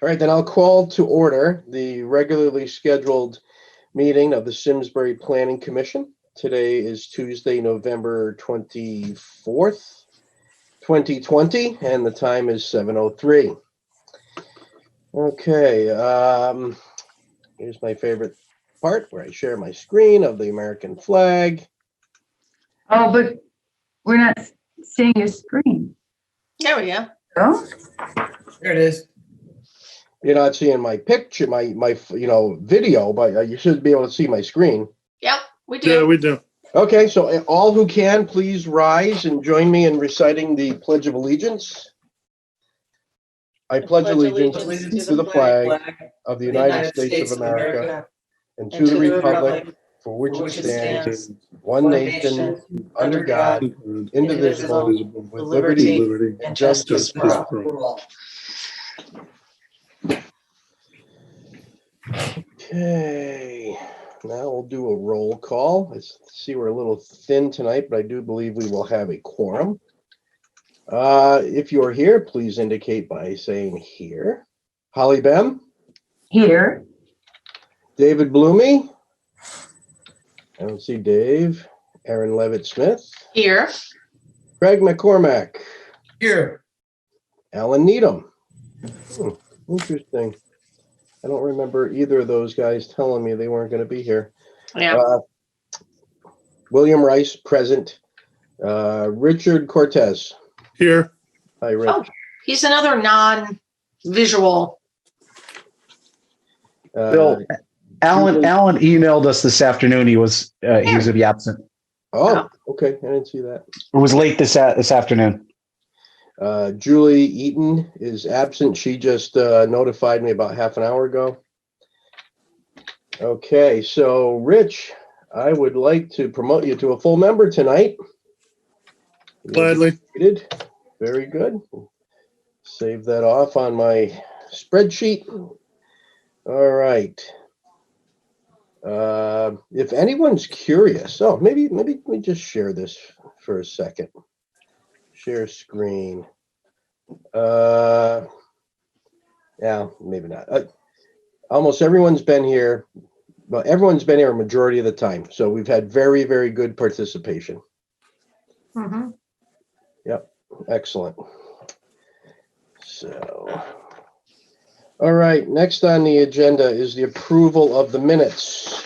All right, then I'll call to order the regularly scheduled meeting of the Simsbury Planning Commission. Today is Tuesday, November 24th, 2020, and the time is 7:03. Okay, here's my favorite part where I share my screen of the American flag. Oh, but we're not seeing your screen. There we go. Oh, There it is. You're not seeing my picture, my video, but you should be able to see my screen. Yep, we do. Yeah, we do. Okay, so all who can, please rise and join me in reciting the Pledge of Allegiance. I pledge allegiance to the flag of the United States of America and to the republic for which it stands, one nation, under God, indivisible, with liberty and justice for all. Okay, now we'll do a roll call. I see we're a little thin tonight, but I do believe we will have a quorum. If you're here, please indicate by saying here. Holly Bem? here. David Blumey? I don't see Dave. Aaron Levitt-Smith? Here. Craig McCormack? Here. Alan Needham? Interesting. I don't remember either of those guys telling me they weren't going to be here. Yeah. William Rice, present. Richard Cortez? Here. Hi, Rich. Oh, he's another non-visual. Bill, Alan emailed us this afternoon. He was going to be absent. Oh, okay. I didn't see that. It was late this afternoon. Julie Eaton is absent. She just notified me about half an hour ago. Okay, so Rich, I would like to promote you to a full member tonight. Gladly. Very good. Save that off on my spreadsheet. All right. If anyone's curious, maybe let me just share this for a second. Share screen. Yeah, maybe not. Almost everyone's been here. Well, everyone's been here a majority of the time. So we've had very, very good participation. Mm-hmm. Yep. Excellent. So, all right. Next on the agenda is the approval of the minutes.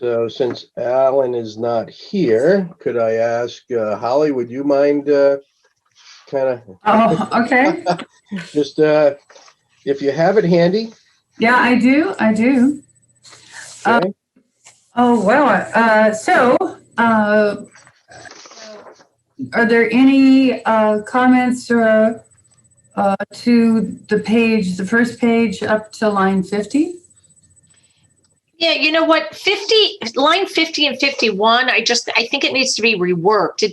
So since Alan is not here, could I ask Holly, would you mind kind of Oh, okay. just if you have it handy? Yeah, I do. Okay. Are there any comments to the page, the first page up to line 50? Yeah, you know what? Line 50 and 51, I think it needs to be reworked.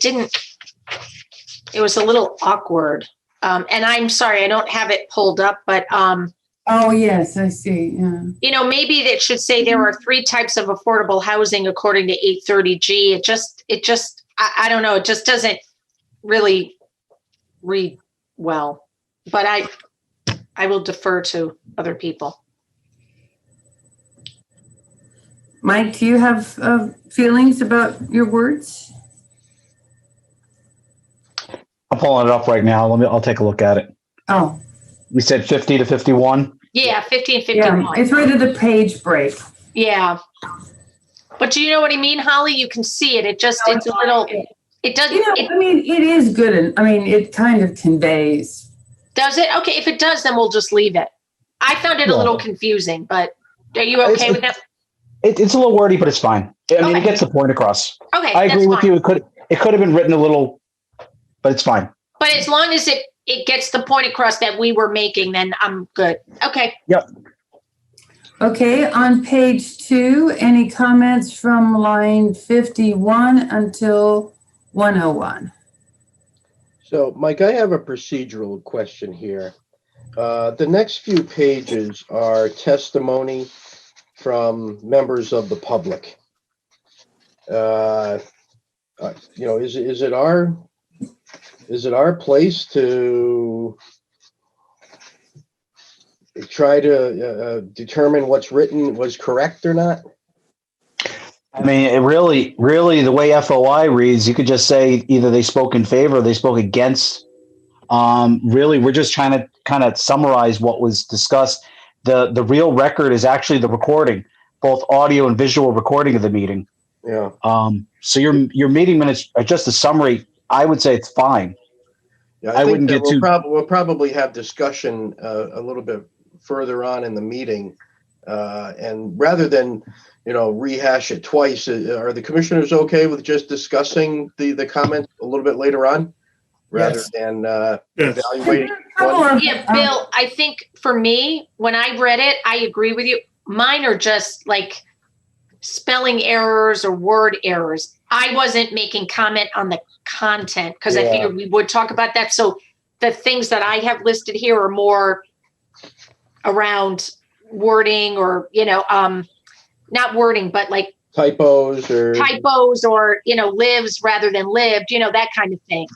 It was a little awkward. And I'm sorry, I don't have it pulled up, but Oh, yes, I see. Yeah. Maybe that should say there are 3 types of affordable housing according to 830G. I don't know. It just doesn't really read well, but I will defer to other people. Mike, do you have feelings about your words? I'm pulling it up right now. I'll take a look at it. Oh, We said 50 to 51. Yeah, 50 and 51. yeah. It's right at the page break. Yeah. But do you know what I mean, Holly? You can see it. It's a little, it doesn't. It is good. And it kind of conveys. Does it? Okay. If it does, then we'll just leave it. I found it a little confusing, but are you okay with that? It's a little wordy, but it's fine. I mean, Okay. it gets the point across. Okay. I agree that's with fine. you. It could have been written a little, but it's fine. But as long as it gets the point across that we were making, then I'm good. Okay. Yep. Okay, on page 2, any comments from line 51 until 101? So, Mike, I have a procedural question here. The next few pages are testimony from members of the public. Is it our place to try to determine what's written was correct or not? I mean, it really, the way FOI reads, you could just say either they spoke in favor or they spoke against. Really, we're just trying to kind of summarize what was discussed. The real record is actually the recording, both audio and visual recording of the meeting. Yeah. So your meeting minutes are just a summary. I would say it's fine. Yeah, I I wouldn't think that get too. we'll probably have discussion a little bit further on in the meeting. And rather than, rehash it twice, are the commissioners okay with just discussing the comments a little bit later on? Rather Yes. than Yes. evaluating Couple one? of, Yeah, Bill, I think for me, when I read it, I agree with you. Mine are just like spelling errors or word errors. I wasn't making comment on the content because I Yeah. figured we would talk about that. So the things that I have listed here are more around wording or, not wording, but like Typos or? typos or, lives rather than lived, that kind of thing.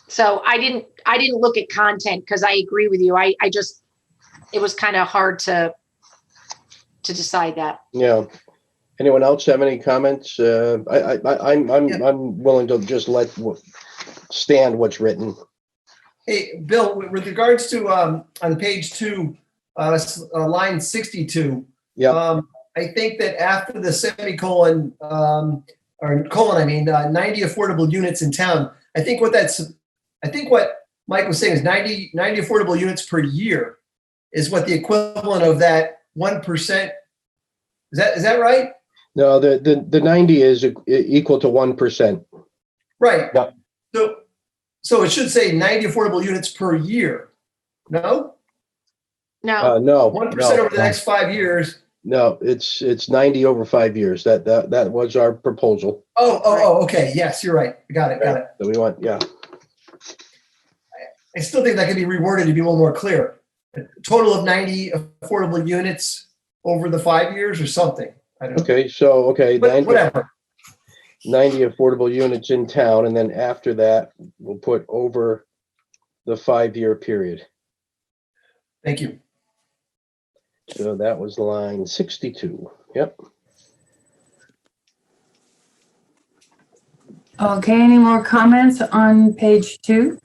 So I didn't look at content because I agree with you. It was kind of hard to decide that. Yeah. Anyone else have any comments? I'm willing to just stand what's written. Hey, Bill, with regards to on page 2, line 62. Yeah. I think that after the semicolon, or colon, 90 affordable units in town. I think what Mike was saying is 90 affordable units per year is what the equivalent of that 1%. Is that right? No, the 90 is equal to 1%. Right. Yeah. So it should say 90 affordable units per year. No? No, No. 1% over the next 5 years. No, it's 90 over 5 years. That was our proposal. Oh, okay. Yes, you're right. Got it. So we want, yeah. I still think that can be reworded to be a little more clear. A total of 90 affordable units over the 5 years or something. I don't know. Okay, But 90, whatever. 90 affordable units in town, and then after that, we'll put over the 5-year period. Thank you. So that was line 62. Yep. okay, any more comments on page 2?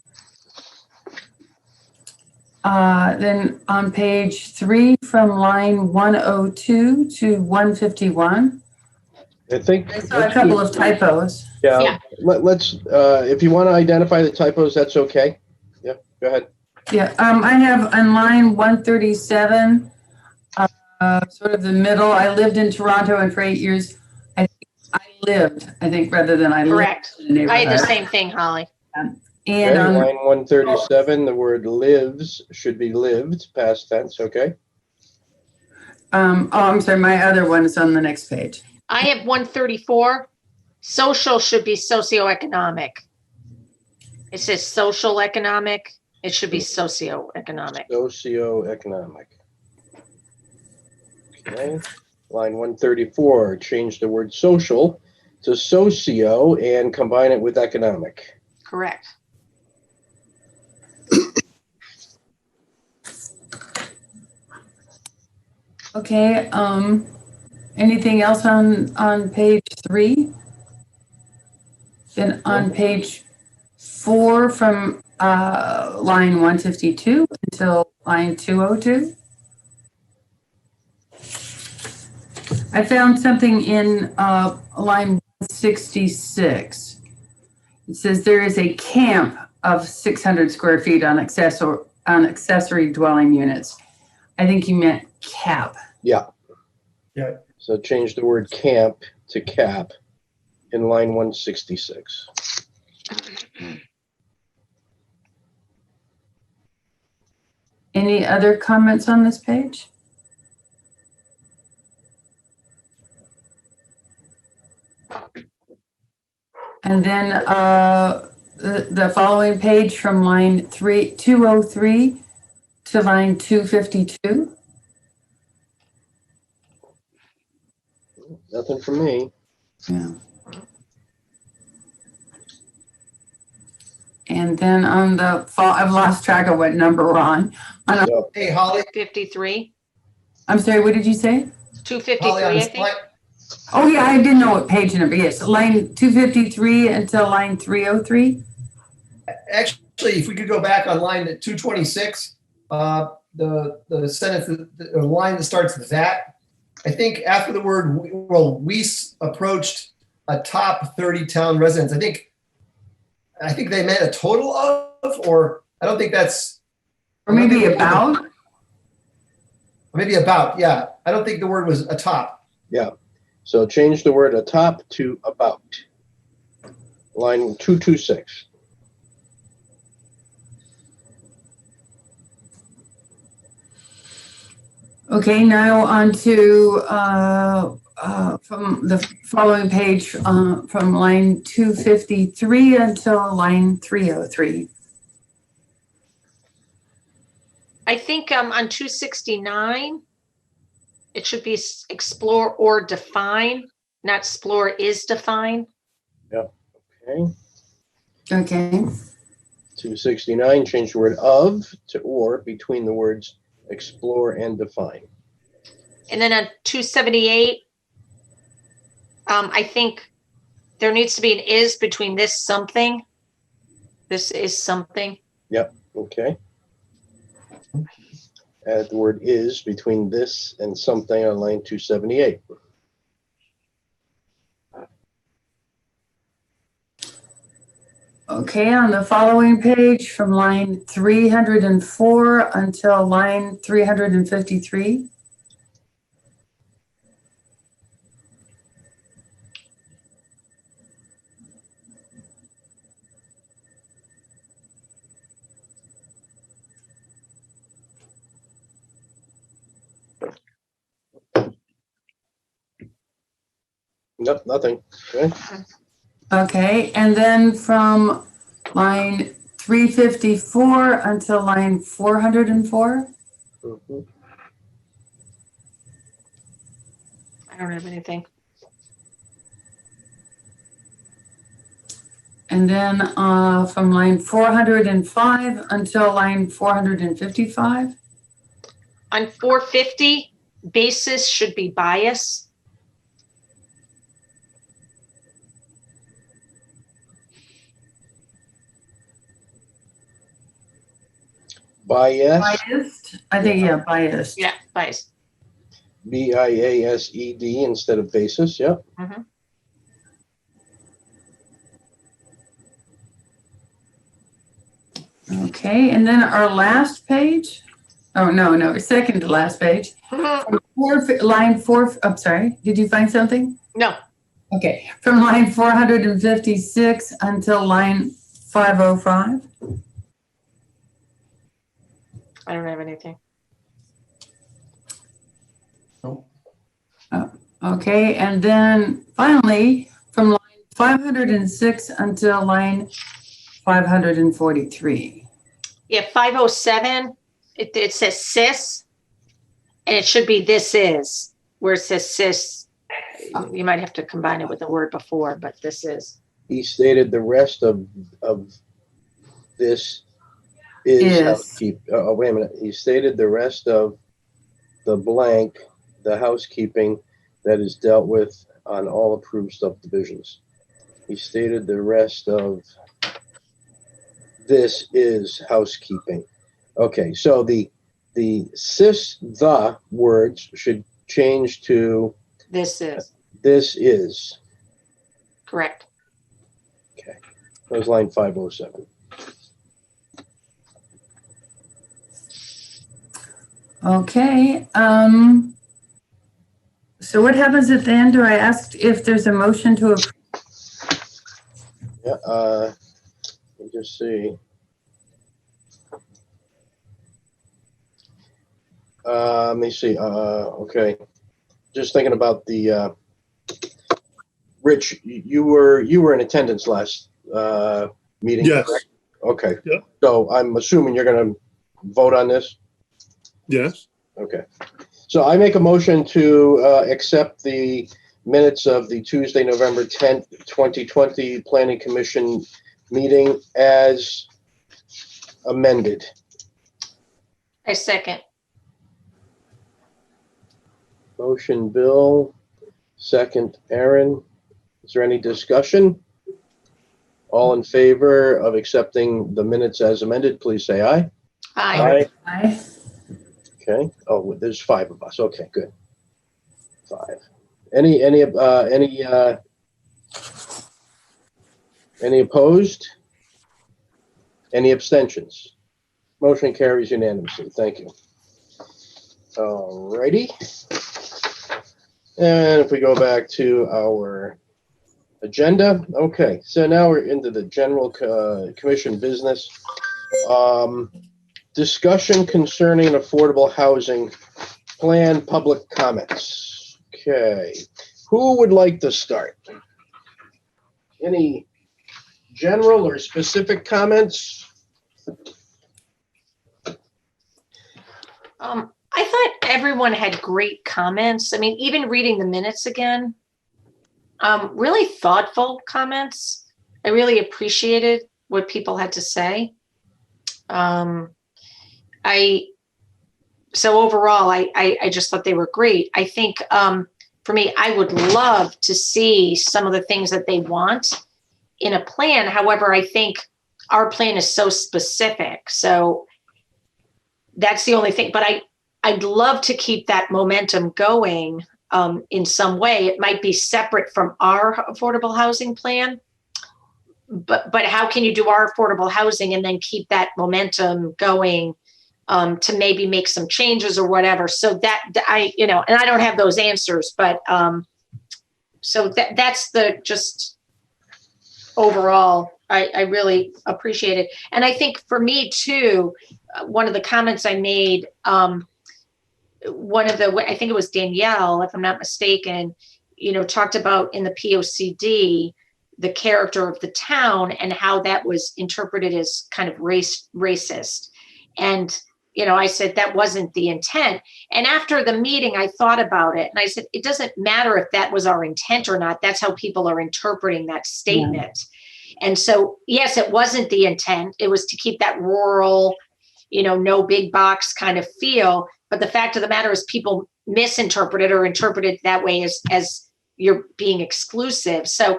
Then on page 3, from line 102 to 151, I think. I saw a couple of typos. Yeah. Let's, if you want to identify the typos, that's okay. Yep, go ahead. Yeah, I have on line 137, sort of the middle. I lived in Toronto, and for 8 years, I think, rather than I lived correct. in the I had the neighborhood. same thing, Holly. And Okay, on line 137, the word lives should be lived, past tense, okay? I'm sorry, my other one is on the next page. I have 134. Social should be socioeconomic. It says social economic. It should be socioeconomic. Socioeconomic. Okay, line 134, change the word social to socio and combine it with economic. Correct. Okay, anything else on page 3? Then on page 4, from line 152 until line 202. I found something in line 166. It says there is a camp of 600 square feet on accessory dwelling units. I think you meant cap. Yeah. Yeah. So change the word camp to cap in line 166. Any other comments on this page? And then the following page from line 203 to line 252. Nothing from me. Yeah. And then on the fall, I've lost track of what number we're on. So, Hey, Holly, 53, I'm sorry, what did you say? Holly, 253, on I this think. line, Oh, yeah, I didn't know what page number. Yes, line 253 until line 303. actually, if we could go back on line 226, the sentence, the line that starts with that, I think after the word, we approached a top 30 town residents. I think they meant a total of, or I don't think that's, Or maybe about. maybe about, yeah. I don't think the word was a top. yeah. So change the word atop to about. Line 226. Okay, now on to from the following page, from line 253 until line 303. I think on 269, it should be explore or define, not explore is define. Okay. Okay, 269, change the word of to or between the words explore and define. And then on 278, I think there needs to be an is between this something. This is something. Okay. Add the word is between this and something on line 278. okay, on the following page from line 304 until line 353. Nope, nothing. Okay. Okay, and then from line 354 until line 404. Mhm. I don't have anything. And then from line 405 until line 455. On 450, basis should be bias. Bias, Biased? I think, yeah, biased. Yeah, bias. BIASED instead of basis. Yep. Mhm. Okay, and then our last page. Oh, no, second to last page. Line 4, I'm sorry, did you find something? No, Okay, from line 456 until line 505. I don't have anything. Okay, and then finally, from line 506 until line 543. Yeah, 507, it says cis, and it should be this is, where it says cis. You might have to combine it with the word before, but this is. He stated the rest of this is housekeeping. Oh, wait a minute. He stated the rest of the blank, the housekeeping that is dealt with on all approved subdivisions. He stated the rest of this is housekeeping. Okay, so the the words should change to This is, this is. correct. Okay, that was line 507. Okay, so what happens at the end? Do I ask if there's a motion to approve? Yeah, let me just see. Let me see. Okay, just thinking about the Rich. You were in attendance last meeting. Yes. Correct? Okay. Yeah. So I'm assuming you're going to vote on this. Yes. Okay. So I make a motion to accept the minutes of the Tuesday, November 10th, 2020 Planning Commission meeting as amended. I second. Motion Bill, second Aaron. Is there any discussion? All in favor of accepting the minutes as amended, please say aye. Aye. Aye. Okay. Oh, there's 5 of us. Okay, good. 5. Any opposed? Any abstentions? Motion carries unanimously. Thank you. All righty. And if we go back to our agenda, okay, so now we're into the general commission business. Discussion concerning affordable housing plan, public comments. Okay, who would like to start? Any general or specific comments? I thought everyone had great comments. I mean, even reading the minutes again, really thoughtful comments. I really appreciated what people had to say. So overall, I just thought they were great. I think for me, I would love to see some of the things that they want in a plan. However, I think our plan is so specific. So that's the only thing. But I'd love to keep that momentum going in some way. It might be separate from our affordable housing plan. But how can you do our affordable housing and then keep that momentum going to maybe make some changes or whatever? So that and I don't have those answers, but so that's the just overall, I really appreciate it. And I think for me too, one of the comments I made, I think it was Danielle, if I'm not mistaken, talked about in the POCD, the character of the town and how that was interpreted as kind of racist. And, I said that wasn't the intent. And after the meeting, I thought about it and I said, it doesn't matter if that was our intent or not. That's how people are interpreting that statement. Yeah. And so, yes, it wasn't the intent. It was to keep that rural, no big box kind of feel. But the fact of the matter is people misinterpret it or interpret it that way as you're being exclusive. So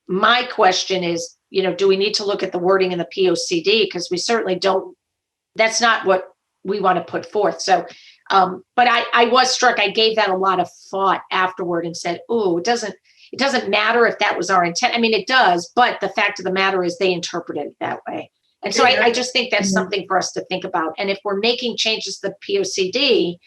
my question is, do we need to look at the wording in the POCD? Because we certainly don't, that's not what we want to put forth. So, but I was struck, I gave that a lot of thought afterward and said, oh, it doesn't matter if that was our intent. I mean, it does, but the fact of the matter is they interpreted it that way. And so I just think that's something for us to think about. And if we're making changes to the POCD,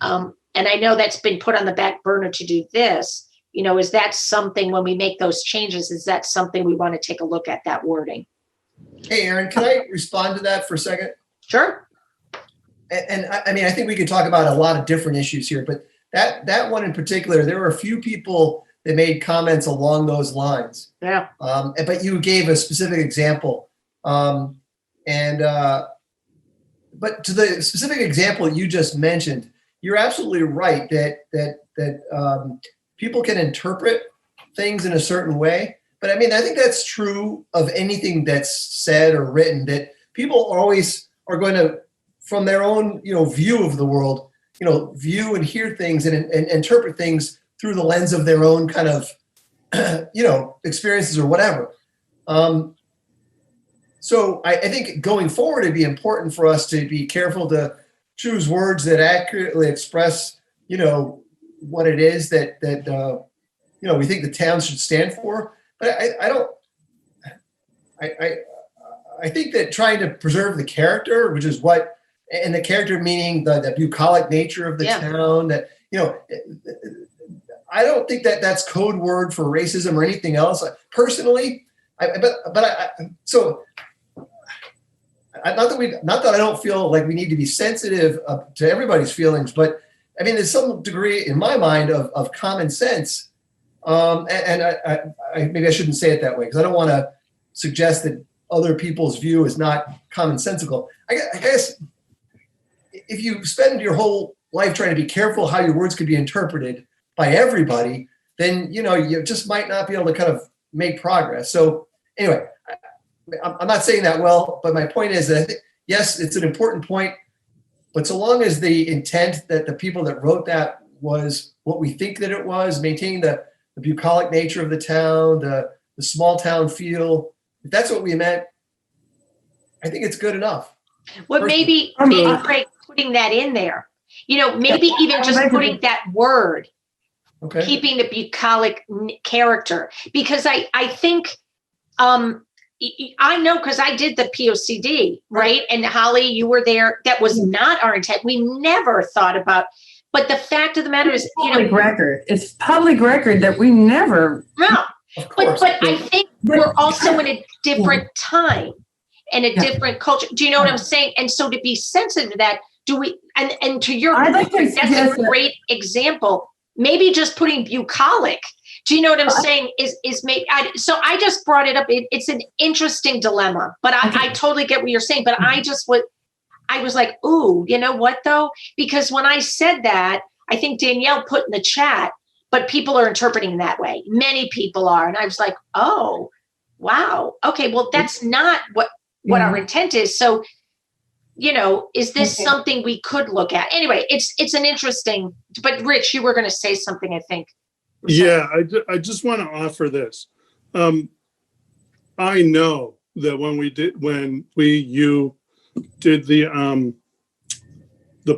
and I know that's been put on the back burner to do this, is that something when we make those changes, is that something we want to take a look at that wording? Hey, Aaron, can I respond to that for a second? Sure. And I mean, I think we could talk about a lot of different issues here, but that one in particular, there were a few people that made comments along those lines. Yeah. But you gave a specific example. But to the specific example you just mentioned, you're absolutely right that people can interpret things in a certain way. But I mean, I think that's true of anything that's said or written, that people always are going to, from their own, view of the world, view and hear things and interpret things through the lens of their own kind of, experiences or whatever. So I think going forward, it'd be important for us to be careful to choose words that accurately express, what it is that we think the town should stand for. But I think that trying to preserve the character, which is what, and the character meaning the bucolic nature of the town, that, I don't think that that's code word for racism or anything else. Personally, not that I don't feel like we need to be sensitive to everybody's feelings, but I mean, there's some degree in my mind of common sense. And I maybe I shouldn't say it that way because I don't want to suggest that other people's view is not commonsensical. I guess if you spend your whole life trying to be careful how your words could be interpreted by everybody, then, you just might not be able to kind of make progress. So anyway, I'm not saying that well, but my point is that I think, yes, it's an important point, but so long as the intent that the people that wrote that was what we think that it was, maintaining the bucolic nature of the town, the small town feel, if that's what we meant, I think it's good enough. Well, maybe Craig, putting that in there, maybe even just putting that word, Okay. keeping the bucolic character, because I think, I know, because I did the POCD, right? And Holly, you were there. That was not our intent. We never thought about, but the fact of the matter is, Public record. It's public record that we never. no, Of course. but I think we're also in a different time and a different culture. Do you know what I'm saying? And so to be sensitive to that, do we, and to your I'd like to point, that's suggest a great example. Maybe just putting bucolic, do you know what I'm saying? Is maybe, so I just brought it up. It's an interesting dilemma, but I totally get what you're saying. But I was like, ooh, you know what though? Because when I said that, I think Danielle put in the chat, but people are interpreting that way. Many people are. And I was like, oh, wow. Okay, well, that's not what our intent is. So, is this something we could look at? Anyway, it's an interesting, but Rich, you were going to say something, I think. Yeah, I just want to offer this. I know that when you did the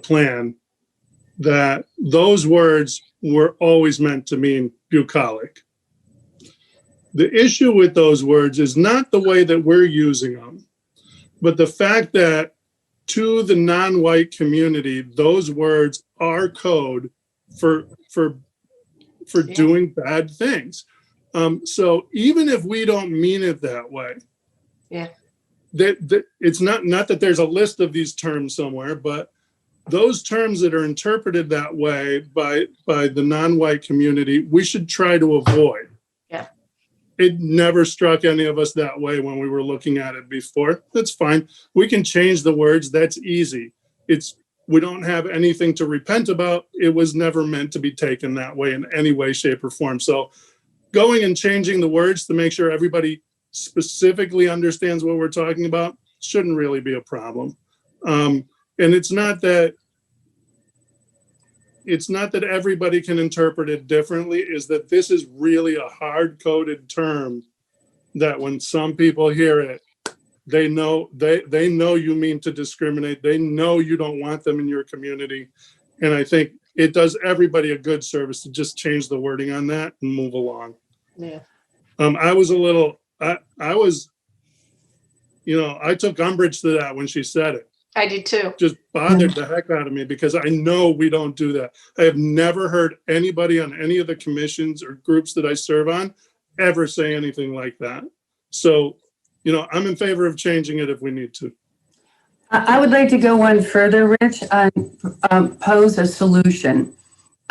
plan, that those words were always meant to mean bucolic. The issue with those words is not the way that we're using them, but the fact that to the non-white community, those words are code for doing bad things. So even if we don't mean it that way, that it's not that there's a list of these terms somewhere, but those terms that are interpreted that way by the non-white community, we should try to avoid. Yeah. It never struck any of us that way when we were looking at it before. That's fine. We can change the words. That's easy. We don't have anything to repent about. It was never meant to be taken that way in any way, shape, or form. So going and changing the words to make sure everybody specifically understands what we're talking about shouldn't really be a problem. And it's not that everybody can interpret it differently, is that this is really a hard-coded term that when some people hear it, they know you mean to discriminate. They know you don't want them in your community. And I think it does everybody a good service to just change the wording on that and move along. Yeah. I took umbrage to that when she said it. I did too. Just bothered the heck out of me because I know we don't do that. I have never heard anybody on any of the commissions or groups that I serve on ever say anything like that. So, I'm in favor of changing it if we need to. I would like to go one further, Rich, and pose a solution.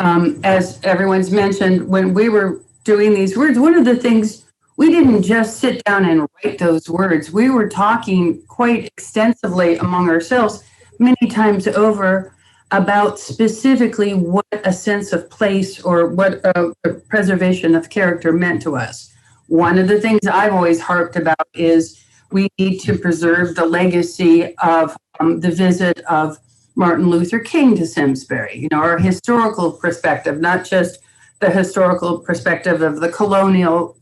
As everyone's mentioned, when we were doing these words, one of the things, we didn't just sit down and write those words. We were talking quite extensively among ourselves many times over about specifically what a sense of place or what a preservation of character meant to us. One of the things I've always harped about is we need to preserve the legacy of the visit of Martin Luther King to Simsbury, our historical perspective, not just the historical perspective of the colonial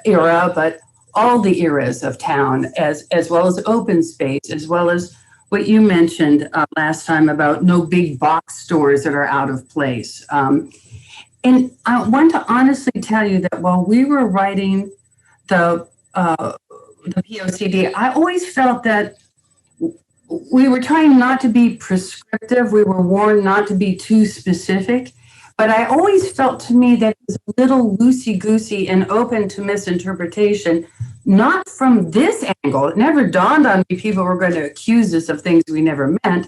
era, but all the eras of town, as well as open space, as well as what you mentioned last time about no big box stores that are out of place. And I want to honestly tell you that while we were writing the POCD, I always felt that we were trying not to be prescriptive. We were warned not to be too specific. But I always felt to me that it was a little loosey-goosey and open to misinterpretation, not from this angle. It never dawned on me people were going to accuse us of things we never meant.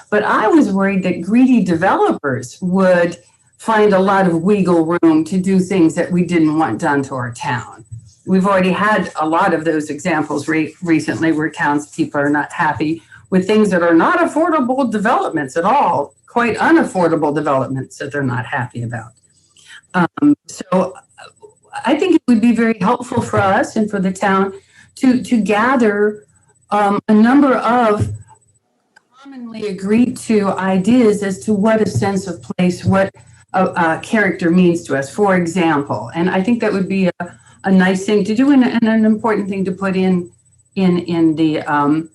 But I was worried that greedy developers would find a lot of wiggle room to do things that we didn't want done to our town. We've already had a lot of those examples recently where townspeople are not happy with things that are not affordable developments at all, quite unaffordable developments that they're not happy about. So I think it would be very helpful for us and for the town to gather a number of commonly agreed to ideas as to what a sense of place, what a character means to us, for example. And I think that would be a nice thing to do and an important thing to put in the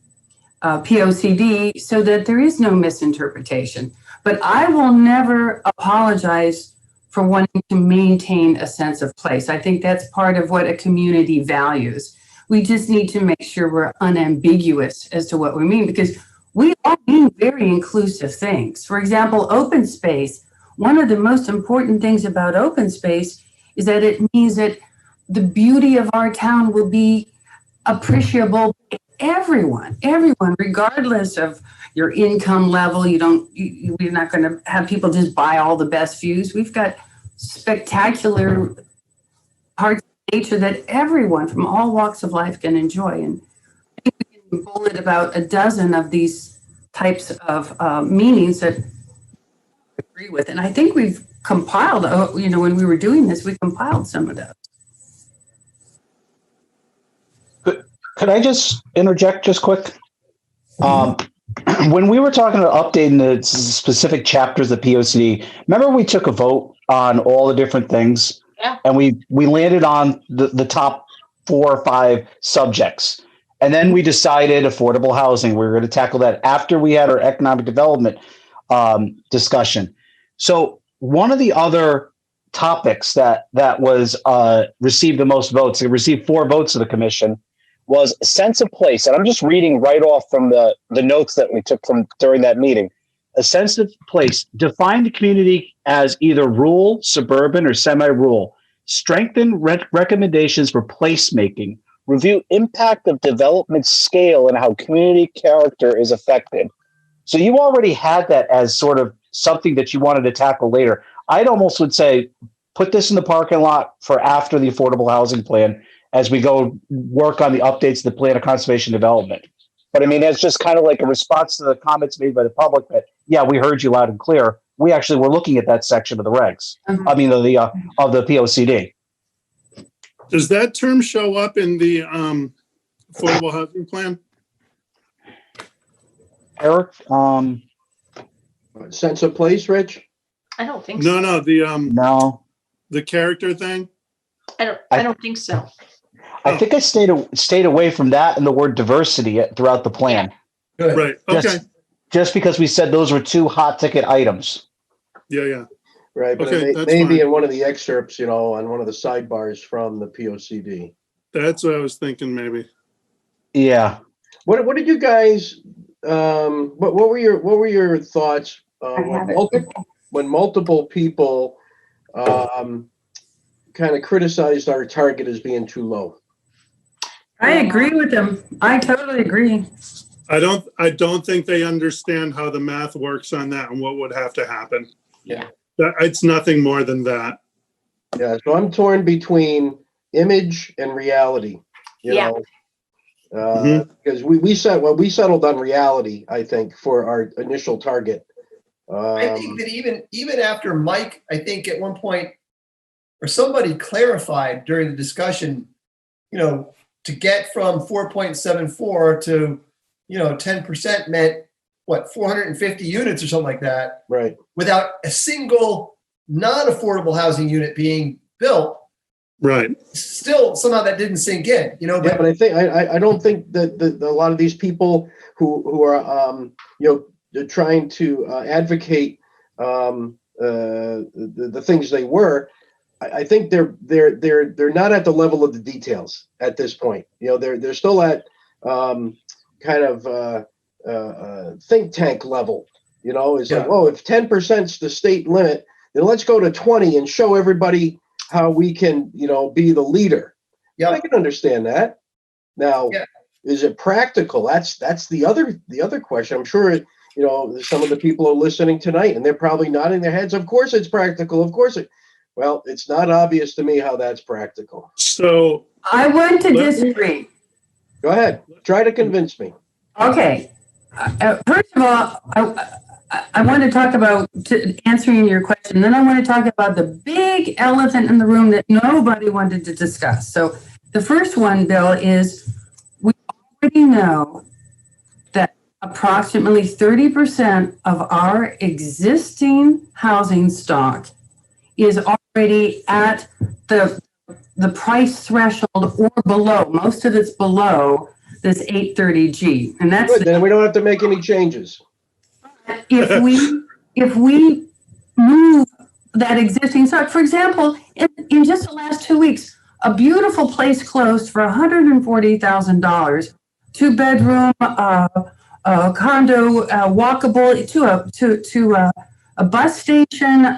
POCD so that there is no misinterpretation. But I will never apologize for wanting to maintain a sense of place. I think that's part of what a community values. We just need to make sure we're unambiguous as to what we mean, because we all mean very inclusive things. For example, open space. One of the most important things about open space is that it means that the beauty of our town will be appreciable by everyone, regardless of your income level. We're not going to have people just buy all the best views. We've got spectacular parts of nature that everyone from all walks of life can enjoy. And I think we can bullet about a dozen of these types of meanings that I agree with. And I think we've compiled, when we were doing this, we compiled some of those. Could I just interject just quick? When we were talking about updating the specific chapters of POCD, remember we took a vote on all the different things? Yeah. And we landed on the top 4 or 5 subjects. And then we decided affordable housing. We were going to tackle that after we had our economic development discussion. So one of the other topics that was received the most votes, it received 4 votes of the commission, was a sense of place. And I'm just reading right off from the notes that we took from during that meeting. A sense of place. Define the community as either rural, suburban, or semi-rural. Strengthen recommendations for placemaking. Review impact of development scale and how community character is affected. So you already had that as sort of something that you wanted to tackle later. I'd almost would say, put this in the parking lot for after the affordable housing plan as we go work on the updates to the plan of conservation development. But I mean, that's just kind of like a response to the comments made by the public that, yeah, we heard you loud and clear. We actually were looking at that section of the regs. I mean, of the POCD. Does that term show up in the affordable housing plan? Eric, Sense of place, Rich? I don't think so. No, no. the character thing. I don't think so. I think I stayed away from that and the word diversity throughout the plan. Good. Right. Okay. Just because we said those were 2 hot ticket items. Yeah. Right, but Okay, it that's may be fine. in one of the excerpts, on one of the sidebars from the POCD. That's what I was thinking. Maybe. Yeah. What did you guys? What were your thoughts when multiple people kind of criticized our target as being too low? I agree with them. I totally agree. I don't think they understand how the math works on that and what would have to happen. Yeah. It's nothing more than that. Yeah, so I'm torn between image and reality. Yeah. Because we settled on reality, I think, for our initial target. I think that even after Mike, I think at one point, or somebody clarified during the discussion, to get from 4.74 to 10% meant what, 450 units or something like that, right, without a single non-affordable housing unit being built. Right. Still, somehow that didn't sink in, Yeah, but I think I don't think that a lot of these people who are they're trying to advocate the things they were. I think they're not at the level of the details at this point. They're still at kind of think tank level. It's like, oh, if 10%'s the state limit, then let's go to 20 and show everybody how we can, be the leader. Yeah, I can understand that. Now, is it practical? That's the other question. I'm sure some of the people are listening tonight and they're probably nodding their heads. Of course it's practical. Of course it. Well, it's not obvious to me how that's practical. So I want to disagree. Go ahead. Try to convince me. Okay. First of all, I want to talk about answering your question. Then I want to talk about the big elephant in the room that nobody wanted to discuss. So the first one, Bill, is already know that approximately 30% of our existing housing stock is already at the price threshold or below. Most of it's below this 830G. And that's Good, then we don't have to make any changes. if we move that existing stock, for example, in just the last 2 weeks, a beautiful place closed for $140,000, 2-bedroom, condo, walkable to a bus station,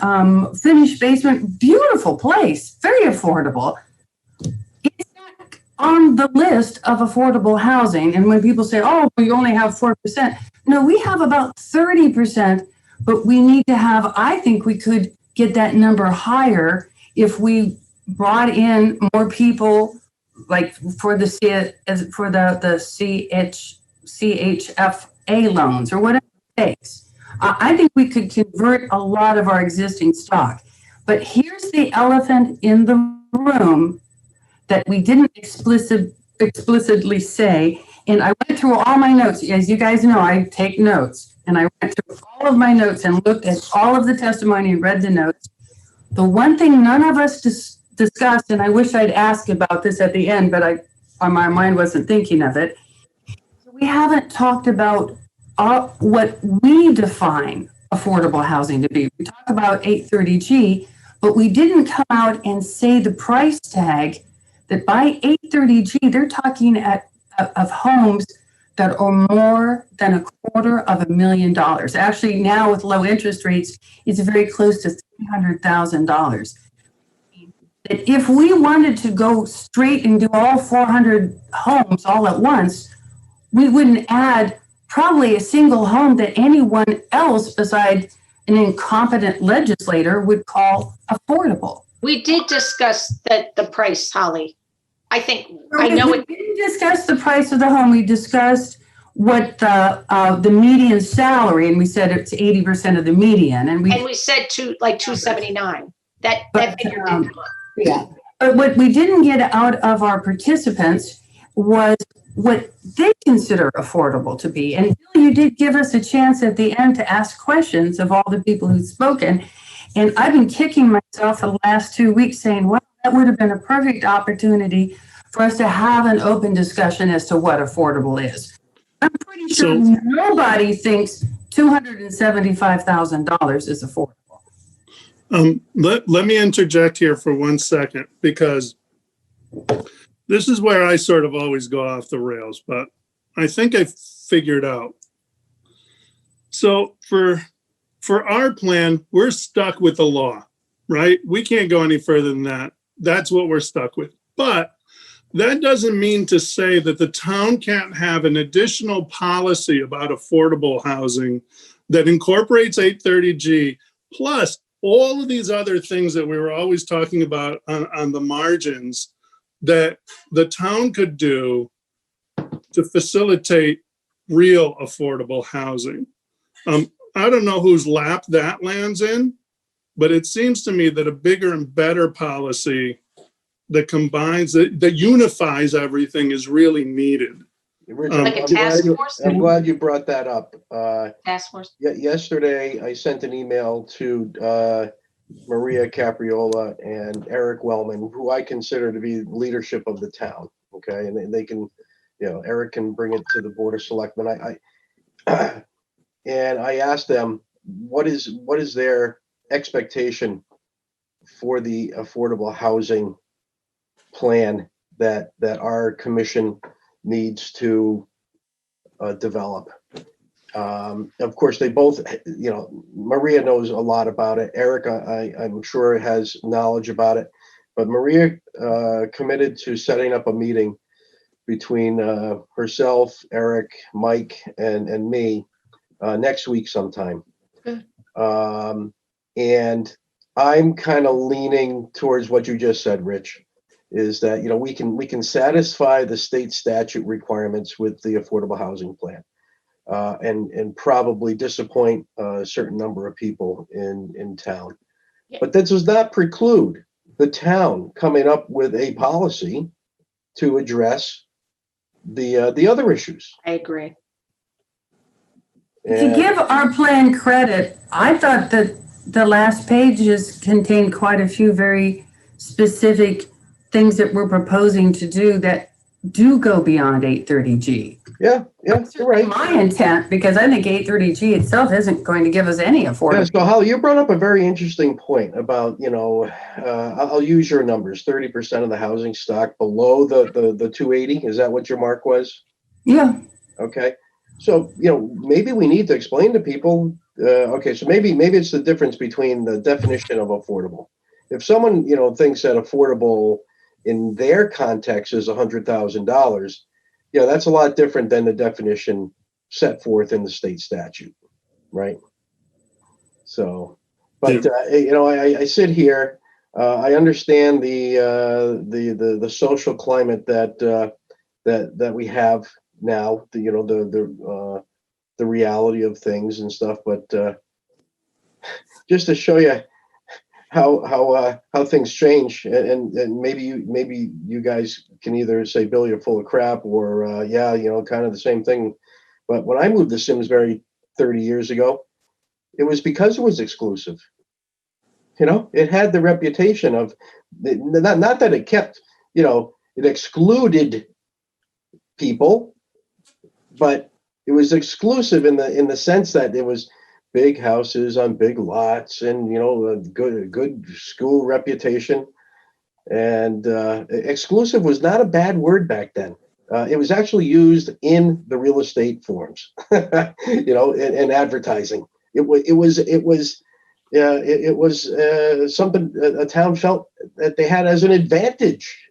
finished basement, beautiful place, very affordable. It's not on the list of affordable housing. And when people say, oh, we only have 4%, no, we have about 30%, but we need to have, I think we could get that number higher if we brought in more people, like for the CHFA loans or whatever it takes. I think we could convert a lot of our existing stock. But here's the elephant in the room that we didn't explicitly say. And I went through all my notes. As you guys know, I take notes. And I went through all of my notes and looked at all of the testimony and read the notes. The one thing none of us discussed, and I wish I'd asked about this at the end, but my mind wasn't thinking of it. We haven't talked about what we define affordable housing to be. We talk about 830G, but we didn't come out and say the price tag that by 830G, they're talking of homes that are more than $250,000. Actually, now with low interest rates, it's very close to $300,000. That if we wanted to go straight and do all 400 homes all at once, we wouldn't add probably a single home that anyone else besides an incompetent legislator would call affordable. We did discuss the price, Holly. I think, We didn't discuss the price of the home. We discussed what the median salary, and we said it's 80% of the median. And we said 279. That figure did come up. Yeah. But what we didn't get out of our participants was what they consider affordable to be. And Bill, you did give us a chance at the end to ask questions of all the people who've spoken. And I've been kicking myself for the last 2 weeks saying, well, that would have been a perfect opportunity for us to have an open discussion as to what affordable is. I'm pretty sure nobody thinks $275,000 is affordable. Let me interject here for 1 second, because this is where I sort of always go off the rails, but I think I figured out. So for our plan, we're stuck with the law, right? We can't go any further than that. That's what we're stuck with. But that doesn't mean to say that the town can't have an additional policy about affordable housing that incorporates 830G, plus all of these other things that we were always talking about on the margins that the town could do to facilitate real affordable housing. I don't know whose lap that lands in, but it seems to me that a bigger and better policy that combines, that unifies everything is really needed. Richard, Like a task force? I'm glad you brought that up. Task force? Yesterday, I sent an email to Maria Capriola and Eric Wellman, who I consider to be leadership of the town. Okay, and they can, Eric can bring it to the Board of Selectmen. And I asked them, what is their expectation for the affordable housing plan that our commission needs to develop. Of course, they both, Maria knows a lot about it. Eric, I'm sure has knowledge about it, but Maria committed to setting up a meeting between herself, Eric, Mike, and me next week sometime. And I'm kind of leaning towards what you just said, Rich, is that, we can satisfy the state statute requirements with the affordable housing plan, and probably disappoint a certain number of people in town. Yeah. But that does not preclude the town coming up with a policy to address the other issues. I agree. To And- give our plan credit, I thought that the last pages contained quite a few very specific things that we're proposing to do that do go beyond 830G. Yeah, you're right. My intent, because I think 830G itself isn't going to give us any Yeah, affordable. so Holly, you brought up a very interesting point about, I'll use your numbers, 30% of the housing stock below the 280. Is that what your mark was? Yeah, Okay. So, maybe we need to explain to people, okay, so maybe it's the difference between the definition of affordable. If someone, thinks that affordable in their context is $100,000, that's a lot different than the definition set forth in the state statute, right? So, but I sit here. I understand the social climate that we have now. The reality of things and stuff. But just to show you how things change, and maybe you guys can either say, Bill, you're full of crap, or kind of the same thing. But when I moved to Simsbury 30 years ago, it was because it was exclusive. It had the reputation of not that it kept, it excluded people, but it was exclusive in the sense that it was big houses on big lots, and a good school reputation. And exclusive was not a bad word back then. It was actually used in the real estate forms, and advertising. It was something a town felt that they had as an advantage.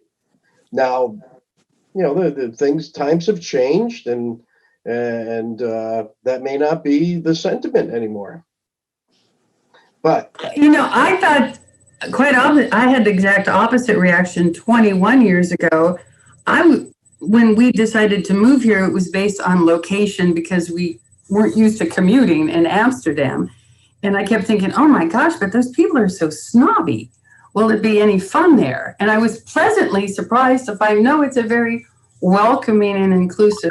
Now, the times have changed, and that may not be the sentiment anymore. But I thought quite opposite. I had the exact opposite reaction 21 years ago. When we decided to move here, it was based on location because we weren't used to commuting in Amsterdam. And I kept thinking, oh my gosh, but those people are so snobby. Will it be any fun there? And I was pleasantly surprised to find, no, it's a very welcoming and inclusive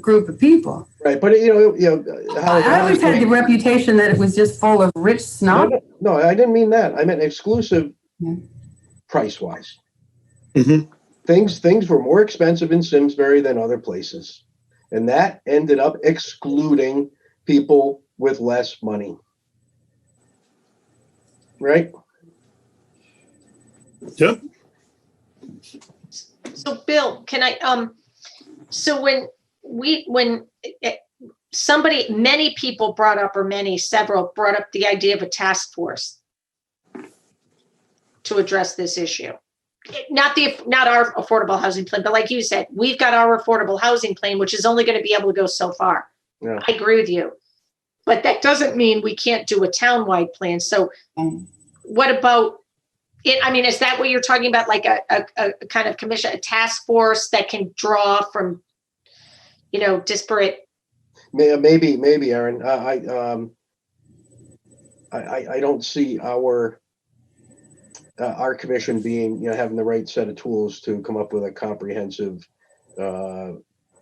group of people. right, but I always had the reputation that it was just full of rich snobs. No, I didn't mean that. I meant exclusive, Yeah. price-wise. Mm-hmm. Things were more expensive in Simsbury than other places, and that ended up excluding people with less money. Right? Yep. So Bill, can I, so when many people brought up, or several brought up the idea of a task force to address this issue. Not our affordable housing plan, but like you said, we've got our affordable housing plan, which is only going to be able to go so far. Yeah. I agree with you, but that doesn't mean we can't do a townwide plan. So what about it? I mean, is that what you're talking about? Like a kind of commission, a task force that can draw from, disparate. Maybe, Aaron. I don't see our commission being, having the right set of tools to come up with a comprehensive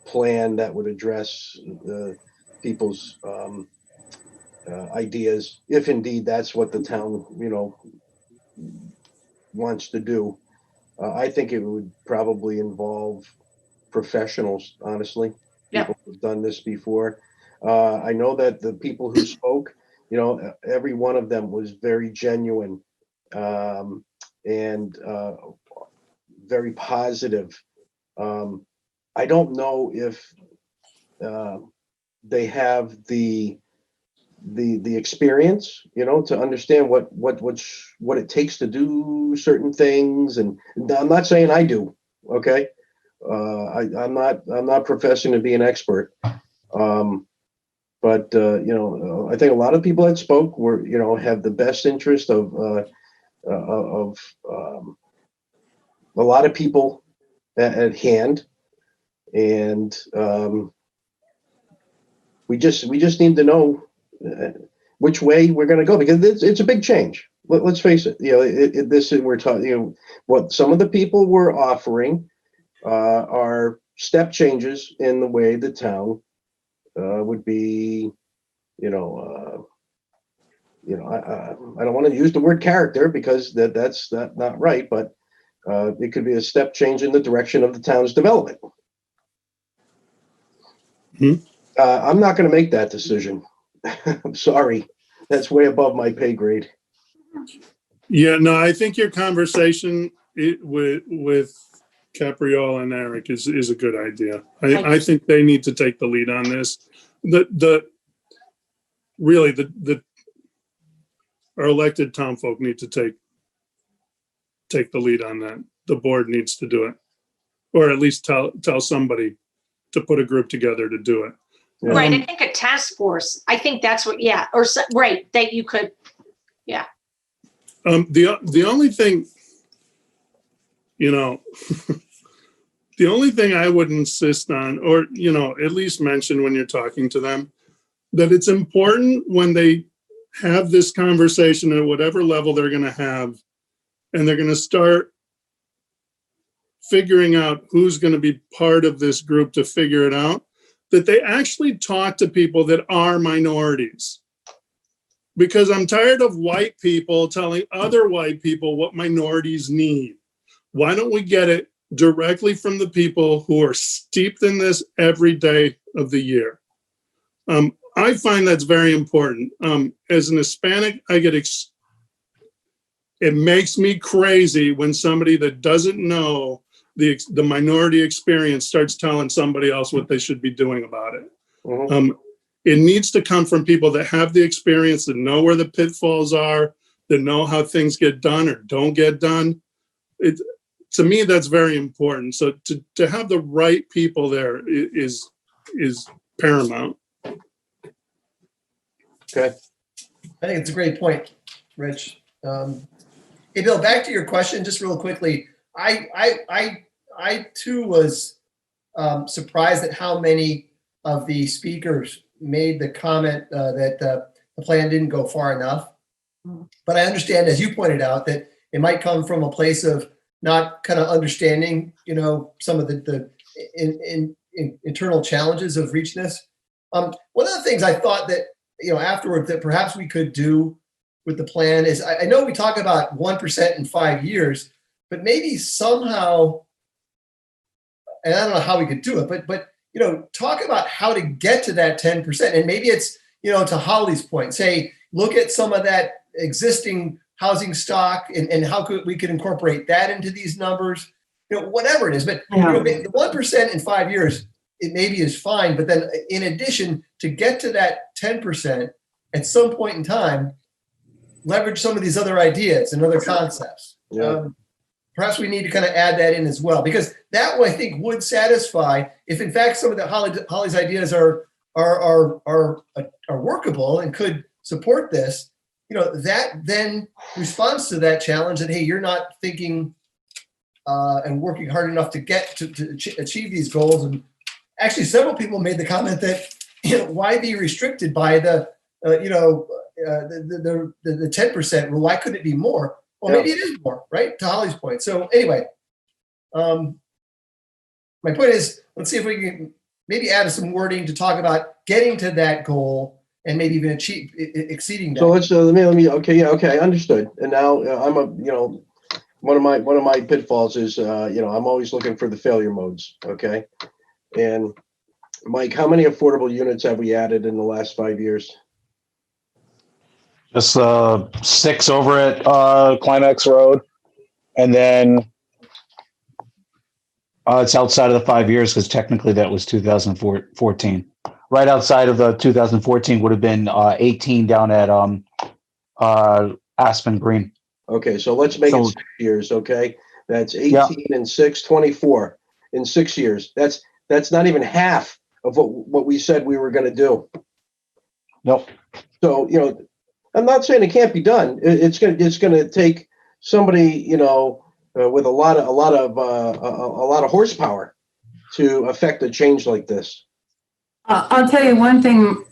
plan that would address people's ideas, if indeed that's what the town, wants to do. I think it would probably involve professionals, honestly. Yeah. People who've done this before. I know that the people who spoke, every one of them was very genuine. And very positive. I don't know if they have the experience, to understand what it takes to do certain things. And I'm not saying I do. Okay, I'm not professing to be an expert. But I think a lot of people that spoke were, have the best interest of a lot of people at hand, and we just need to know which way we're going to go, because it's a big change. Let's face it. We're talking. What some of the people were offering are step changes in the way the town would be, I don't want to use the word character because that's not right, but it could be a step change in the direction of the town's development. I'm not going to make that decision. I'm sorry. That's way above my pay grade. Yeah, no, I think your conversation with Capriol and Eric is a good idea. I think they need to take the lead on this. Our elected town folk need to take the lead on that. The board needs to do it, or at least tell somebody to put a group together to do it. Yeah. Right. I think a task force. I think that's what. Yeah. Or right that you could. Yeah. The only thing, the only thing I would insist on, or at least mention when you're talking to them, that it's important when they have this conversation at whatever level they're going to have, and they're going to start figuring out who's going to be part of this group to figure it out, that they actually talk to people that are minorities. Because I'm tired of white people telling other white people what minorities need. Why don't we get it directly from the people who are steeped in this every day of the year? I find that's very important. As an Hispanic, it makes me crazy when somebody that doesn't know the minority experience starts telling somebody else what they should be doing about it. Mhm. It needs to come from people that have the experience, that know where the pitfalls are, that know how things get done or don't get done. To me, that's very important. So to have the right people there is paramount. Okay. I think it's a great point, Rich. Hey, Bill, back to your question, just real quickly. I too was surprised at how many of the speakers made the comment that the plan didn't go far enough. But I understand, as you pointed out, that it might come from a place of not kind of understanding, some of the internal challenges of reaching this. One of the things I thought that, afterward that perhaps we could do with the plan is, I know we talk about 1% in 5 years, but maybe somehow, and I don't know how we could do it, but talk about how to get to that 10%. And maybe it's, to Holly's point, say, look at some of that existing housing stock and how we could incorporate that into these numbers, whatever it is. But the 1% in 5 years, it maybe is fine. But then in addition, to get to that 10% at some point in time, leverage some of these other ideas and other concepts. Yeah. Perhaps we need to kind of add that in as well, because that I think would satisfy if, in fact, some of the Holly's ideas are workable and could support this. That then responds to that challenge that, hey, you're not thinking and working hard enough to get to achieve these goals. And actually, several people made the comment that why be restricted by the 10% rule? Why couldn't it be more? Well, maybe it is more, right? To Holly's point. So anyway, my point is, let's see if we can maybe add some wording to talk about getting to that goal and maybe even exceeding that. So let me. Okay, understood. And now one of my pitfalls is I'm always looking for the failure modes. Okay, and Mike, how many affordable units have we added in the last 5 years? Just 6 over at Climax Road, and then it's outside of the 5 years because technically that was 2014. Right outside of the 2014 would have been 18 down at Aspen Green. Okay, so let's make it 6 years. Okay, that's 18 and 6, 24 in 6 years. That's not even half of what we said we were going to do. Nope. So I'm not saying it can't be done. It's gonna take somebody with a lot of horsepower to affect a change like this. I'll tell you one thing,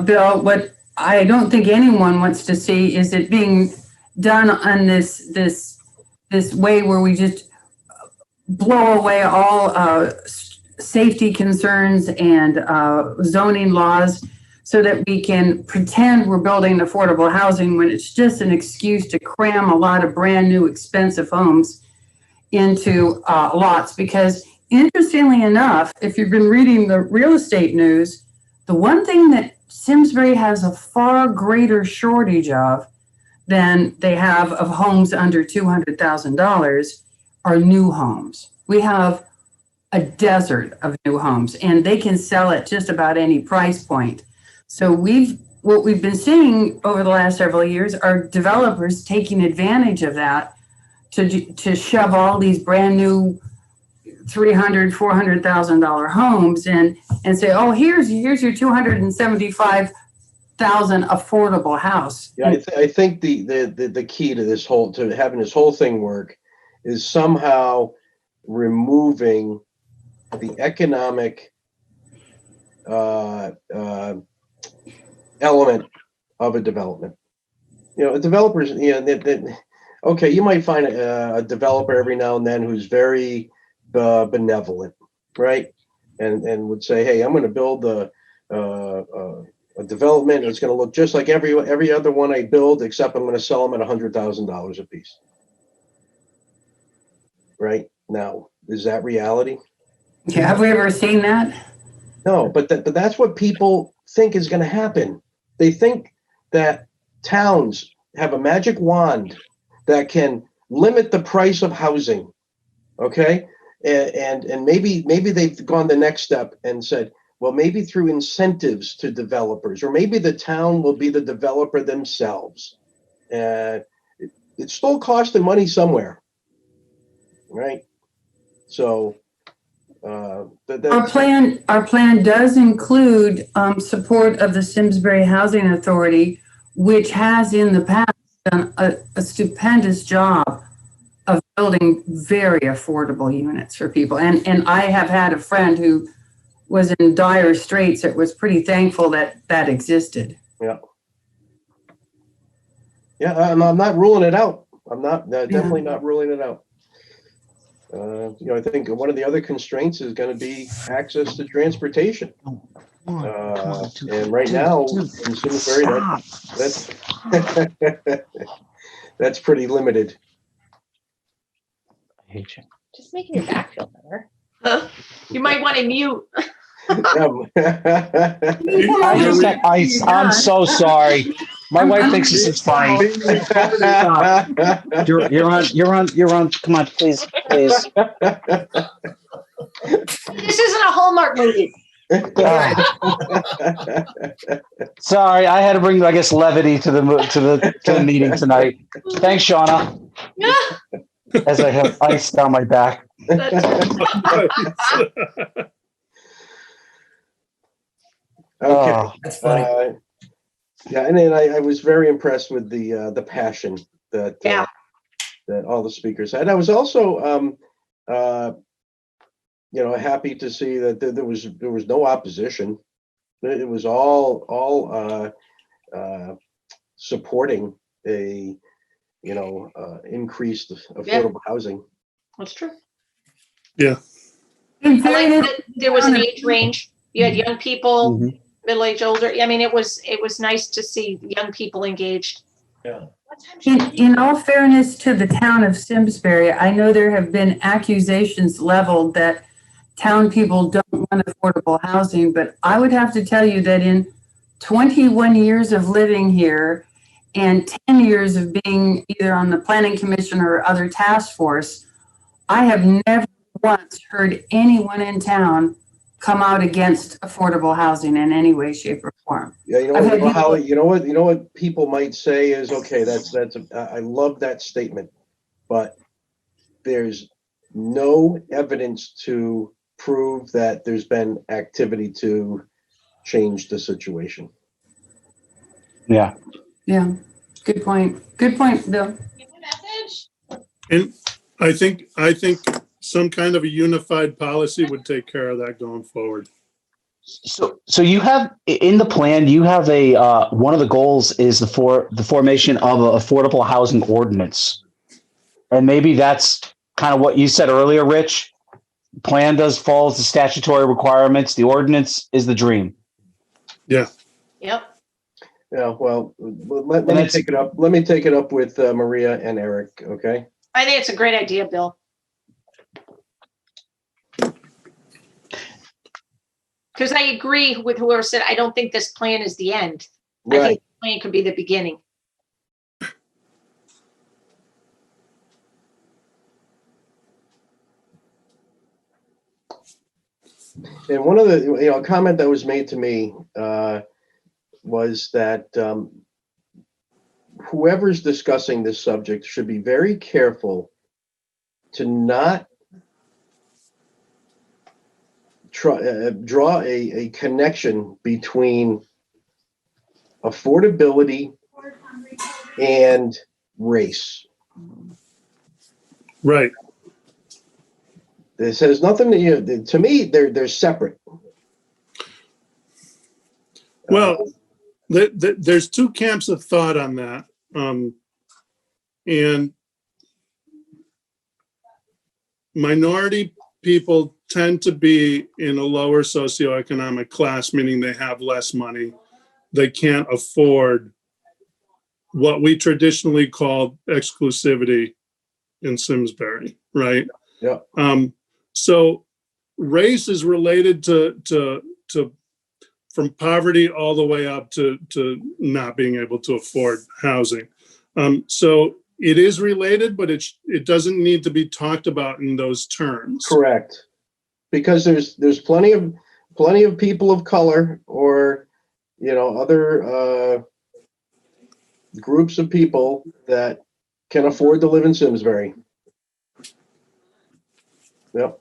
Bill. What I don't think anyone wants to see is it being done on this way where we just blow away all safety concerns and zoning laws so that we can pretend we're building affordable housing when it's just an excuse to cram a lot of brand new expensive homes into lots. Because interestingly enough, if you've been reading the real estate news, the one thing that Simsbury has a far greater shortage of than they have of homes under $200,000 are new homes. We have a desert of new homes, and they can sell at just about any price point. So what we've been seeing over the last several years are developers taking advantage of that to shove all these brand new $300,000, $400,000 homes and say, oh, here's your $275,000 affordable house. Yeah, I think the key to this to having this whole thing work is somehow removing the economic element of a development. Developers, okay, you might find a developer every now and then who's very benevolent, right? And would say, hey, I'm going to build a development. It's going to look just like every other one I build, except I'm going to sell them at $100,000 a piece. Right now, is that reality? Yeah, have we ever seen that? No, but that's what people think is going to happen. They think that towns have a magic wand that can limit the price of housing. Okay, and maybe they've gone the next step and said, well, maybe through incentives to developers, or maybe the town will be the developer themselves. It's still costing money somewhere, right? So our plan does include support of the Simsbury Housing Authority, which has in the past done a stupendous job of building very affordable units for people. And I have had a friend who was in dire straits that was pretty thankful that existed. Yeah. Yeah, I'm not ruling it out. I'm not definitely not ruling it out. I think one of the other constraints is going to be access to transportation. And right now, in Simsbury, that's pretty limited. I hate you. Just making your back feel better. You might want to mute. I'm so sorry. My wife thinks this is funny. You're on. Come on, please. This isn't a Hallmark movie. Sorry, I had to bring, I guess, levity to the meeting tonight. Thanks, Shauna. As I have ice down my back. Okay, That's funny. Yeah, and then I was very impressed with the passion that that all the speakers had. I was also happy to see that there was no opposition. It was all supporting a increased affordable housing. That's true. Yeah. I like that there was an age range. You had young people, middle-aged, older. I mean, it was nice to see young people engaged. Yeah. In all fairness to the town of Simsbury, I know there have been accusations leveled that town people don't want affordable housing, but I would have to tell you that in 21 years of living here and 10 years of being either on the planning commission or other task force, I have never once heard anyone in town come out against affordable housing in any way, shape, or form. Yeah, Holly, you know what people might say is, okay, I love that statement, but there's no evidence to prove that there's been activity to change the situation. Yeah. Yeah. Good point. Good point, Bill. And I think some kind of a unified policy would take care of that going forward. So you have in the plan, you have a one of the goals is the formation of an affordable housing ordinance, and maybe that's kind of what you said earlier, Rich. Plan does follows the statutory requirements. The ordinance is the dream. Yep. Yeah, well, let And me that's- take it up. Let me take it up with Maria and Eric, okay? I think it's a great idea, Bill. Because I agree with whoever said, I don't think this plan is the end. I Right. think the plan could be the beginning. And one of the, comment that was made to me was that whoever's discussing this subject should be very careful to not draw a connection between affordability and race. Right. This has nothing to me, they're separate. Well, there's two camps of thought on that. And minority people tend to be in a lower socioeconomic class, meaning they have less money. They can't afford what we traditionally called exclusivity in Simsbury, right? Yeah. So race is related to from poverty all the way up to not being able to afford housing. So it is related, but it doesn't need to be talked about in those terms. Correct. Because there's plenty of people of color or other groups of people that can afford to live in Simsbury. Yep.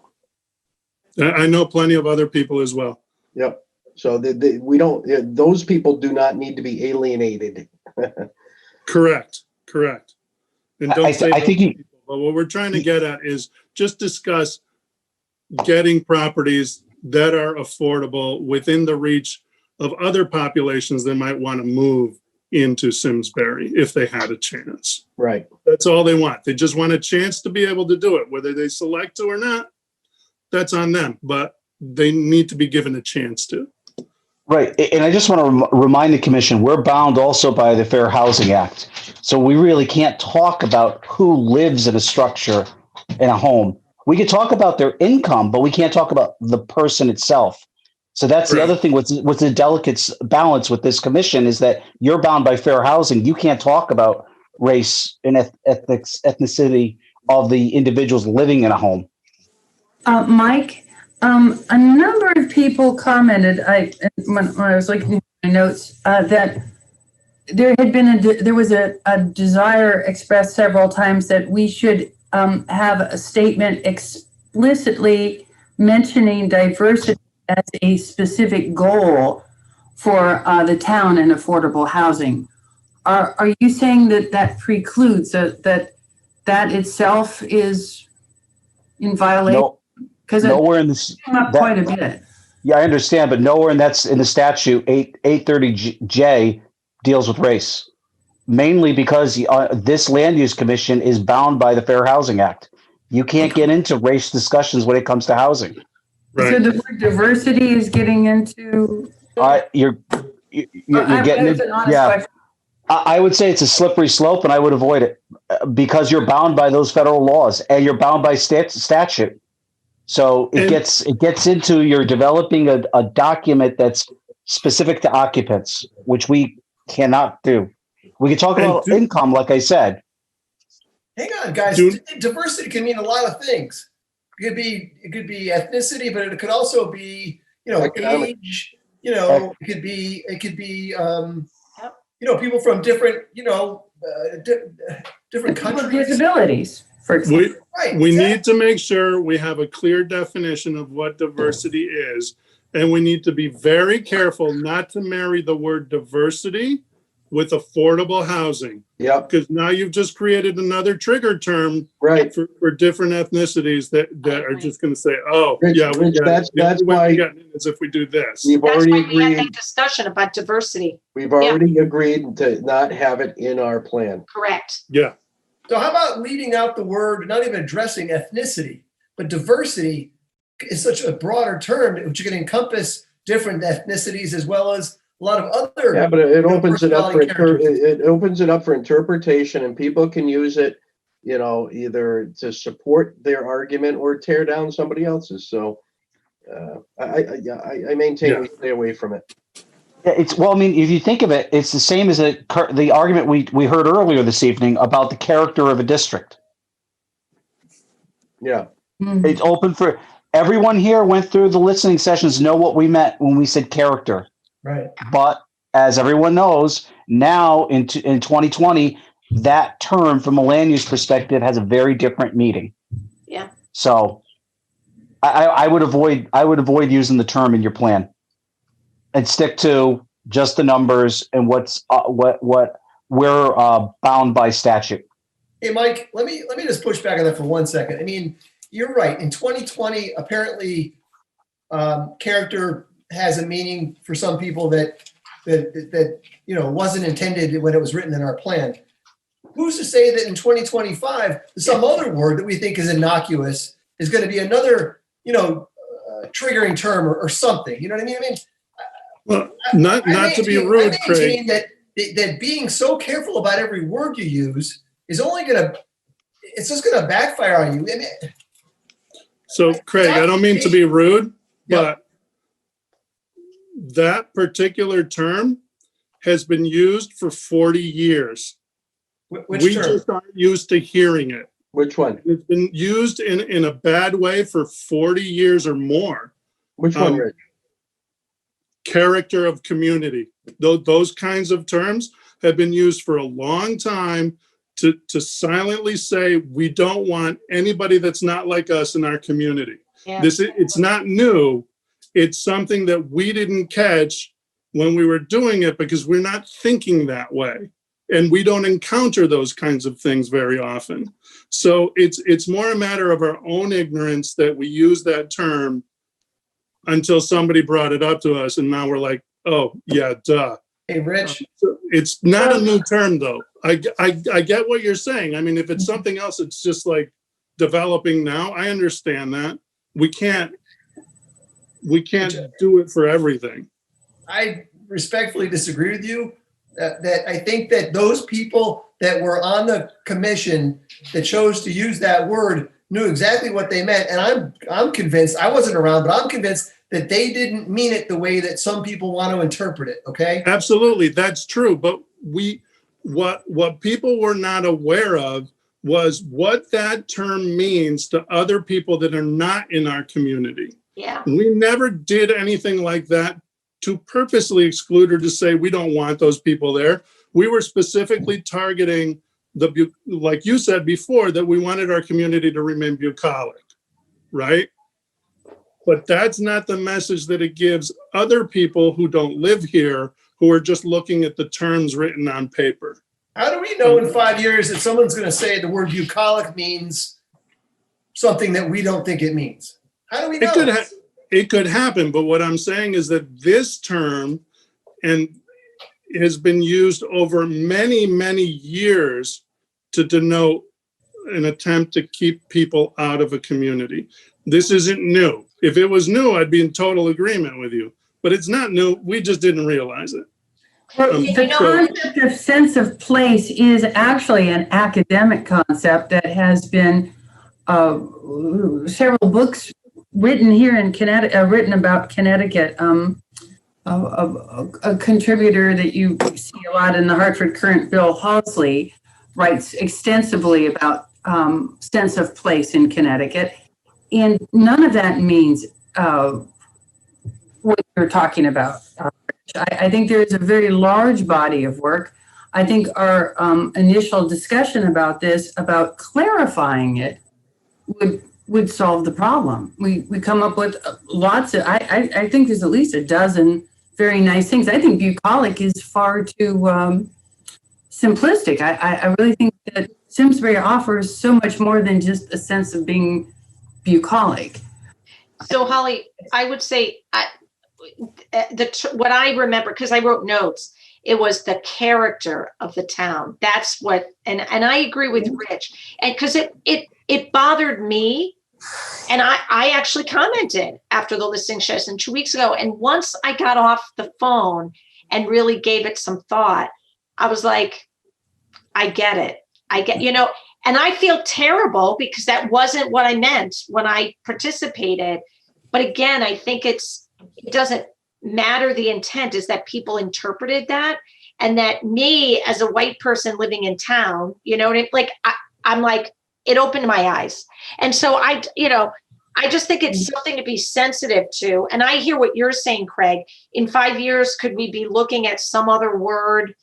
I know plenty of other people as well. Yep. So we don't. Those people do not need to be alienated. Correct. And don't say I think people, but what we're trying to get at is just discuss getting properties that are affordable within the reach of other populations that might want to move into Simsbury if they had a chance. Right. That's all they want. They just want a chance to be able to do it. Whether they select to or not, that's on them, but they need to be given a chance to. Right. And I just want to remind the commission, we're bound also by the Fair Housing Act. So we really can't talk about who lives in a structure in a home. We can talk about their income, but we can't talk about the person itself. So that's the Right. other thing with the delicate balance with this commission is that you're bound by fair housing. You can't talk about race and ethnicity of the individuals living in a home. Mike, a number of people commented, when I was looking at my notes, that there was a desire expressed several times that we should have a statement explicitly mentioning diversity as a specific goal for the town and affordable housing. Are you saying that precludes that itself is in violation? No, Because it nowhere in this. came up quite a bit. Yeah, I understand, but nowhere in the statute 830J deals with race. Mainly because this land use commission is bound by the Fair Housing Act. You can't get into race discussions when it comes to housing. Right. So the word diversity is getting into. You're getting it. Yeah. Question. I would say it's a slippery slope, and I would avoid it because you're bound by those federal laws, and you're bound by statute. So it gets into you're developing a document that's specific to occupants, which we cannot do. We can talk about income, like I said. Hang on, guys. Diversity can mean a lot of things. It could be ethnicity, but it could also be, Economic. age. It could be people from different, different People with countries. disabilities, for example. We need to make sure we have a clear definition of what diversity is. And we need to be very careful not to marry the word diversity with affordable housing. Yeah. Because now you've just created another trigger term Right. for different ethnicities that are just going to say, oh, Rich, yeah, we get that's it. The only way why we get it is if we do this. We've That's already why we had agreed. that discussion about diversity. We've already agreed to not have it in our plan. Correct. Yeah. So how about leaving out the word, not even addressing ethnicity, but diversity? is such a broader term, which can encompass different ethnicities as well as a lot of other. Yeah, but it opens it up for, personality characters. it opens it up for interpretation, and people can use it, either to support their argument or tear down somebody else's. So I maintain we stay away from it. Well, I mean, if you think of it, it's the same as the argument we heard earlier this evening about the character of a district. Yeah. It's open for everyone here. Went through the listening sessions, know what we meant when we said character. Right. But as everyone knows, now in 2020, that term from a land use perspective has a very different meaning. Yeah. So I would avoid using the term in your plan and stick to just the numbers and what we're bound by statute. Hey, Mike, let me just push back on that for 1 second. I mean, you're right. In 2020, apparently, character has a meaning for some people that wasn't intended when it was written in our plan. Who's to say that in 2025, some other word that we think is innocuous is going to be another, triggering term or something? You know what I mean? I mean, well, not to be rude, Craig. That being so careful about every word you use is only it's just going to backfire on you. I mean, so, Craig, I don't mean to be rude, but that particular term has been used for 40 years. Which we term? just aren't used to hearing it. Which one? It's been used in a bad way for 40 years or more. Which one, Rich? Character of community. Those kinds of terms have been used for a long time to silently say we don't want anybody that's not like us in our community. Yeah. It's not new. It's something that we didn't catch when we were doing it because we're not thinking that way. And we don't encounter those kinds of things very often. So it's more a matter of our own ignorance that we use that term until somebody brought it up to us. And now we're like, oh, yeah, duh. Hey, Rich. It's not a new term, though. I get what you're saying. I mean, if it's something else, it's just like developing now. I understand that. We can't do it for everything. I respectfully disagree with you. That I think that those people that were on the commission that chose to use that word knew exactly what they meant. And I'm convinced, I wasn't around, but I'm convinced that they didn't mean it the way that some people want to interpret it. Okay. Absolutely. That's true. But what people were not aware of was what that term means to other people that are not in our community. Yeah. We never did anything like that to purposely exclude or to say we don't want those people there. We were specifically targeting like you said before, that we wanted our community to remain bucolic, right? But that's not the message that it gives other people who don't live here, who are just looking at the terms written on paper. How do we know in 5 years that someone's going to say the word bucolic means something that we don't think it means? How do we know? It could happen, but what I'm saying is that this term has been used over many, many years to denote an attempt to keep people out of a community. This isn't new. If it was new, I'd be in total agreement with you, but it's not new. We just didn't realize it. The concept of sense of place is actually an academic concept that has been several books written here in Connecticut, written about Connecticut. A contributor that you see a lot in the Hartford Current, Bill Halsey, writes extensively about sense of place in Connecticut. And none of that means what you're talking about. I think there is a very large body of work. I think our initial discussion about this, about clarifying it, would solve the problem. We come up with lots of, I think there's at least a dozen very nice things. I think bucolic is far too simplistic. I really think that Simsbury offers so much more than just a sense of being bucolic. So Holly, I would say what I remember, because I wrote notes, it was the character of the town. That's what, and I agree with Rich, and because it bothered me And I actually commented after the listening session 2 weeks ago. And once I got off the phone and really gave it some thought, I was like, I get it. And I feel terrible because that wasn't what I meant when I participated. But again, I think it doesn't matter. The intent is that people interpreted that, and that me as a white person living in town, I'm like, it opened my eyes. And so I just think it's something to be sensitive to. And I hear what you're saying, Craig. In 5 years, could we be looking at some other word?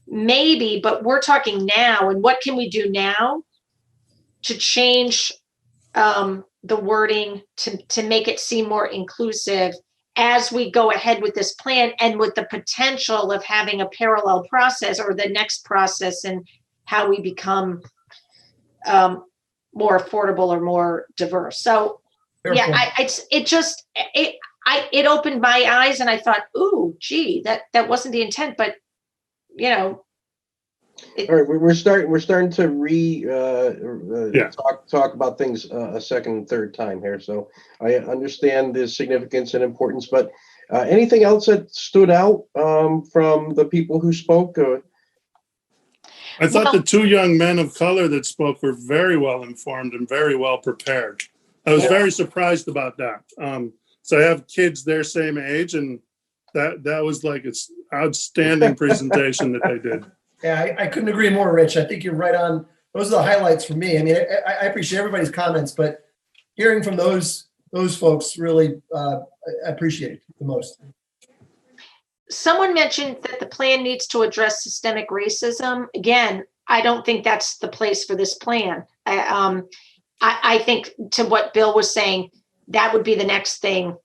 Maybe, but we're talking now. And what can we do now to change the wording to make it seem more inclusive as we go ahead with this plan, and with the potential of having a parallel process or the next process and how we become more affordable or more diverse. So yeah, it opened my eyes, and I thought, ooh, gee, that wasn't the intent, but All right, we're starting to talk about things a second and third time here. So I understand the significance and importance, but anything else that stood out from the people who spoke? I thought the two young men of color that spoke were very well informed and very well prepared. I was very surprised about that. So I have kids their same age, and that was like it's outstanding presentation that they did. Yeah, I couldn't agree more, Rich. I think you're right on. Those are the highlights for me. I mean, I appreciate everybody's comments, but hearing from those folks really I appreciate it the most. Someone mentioned that the plan needs to address systemic racism. Again, I don't think that's the place for this plan. I think, to what Bill was saying, that would be the next thing.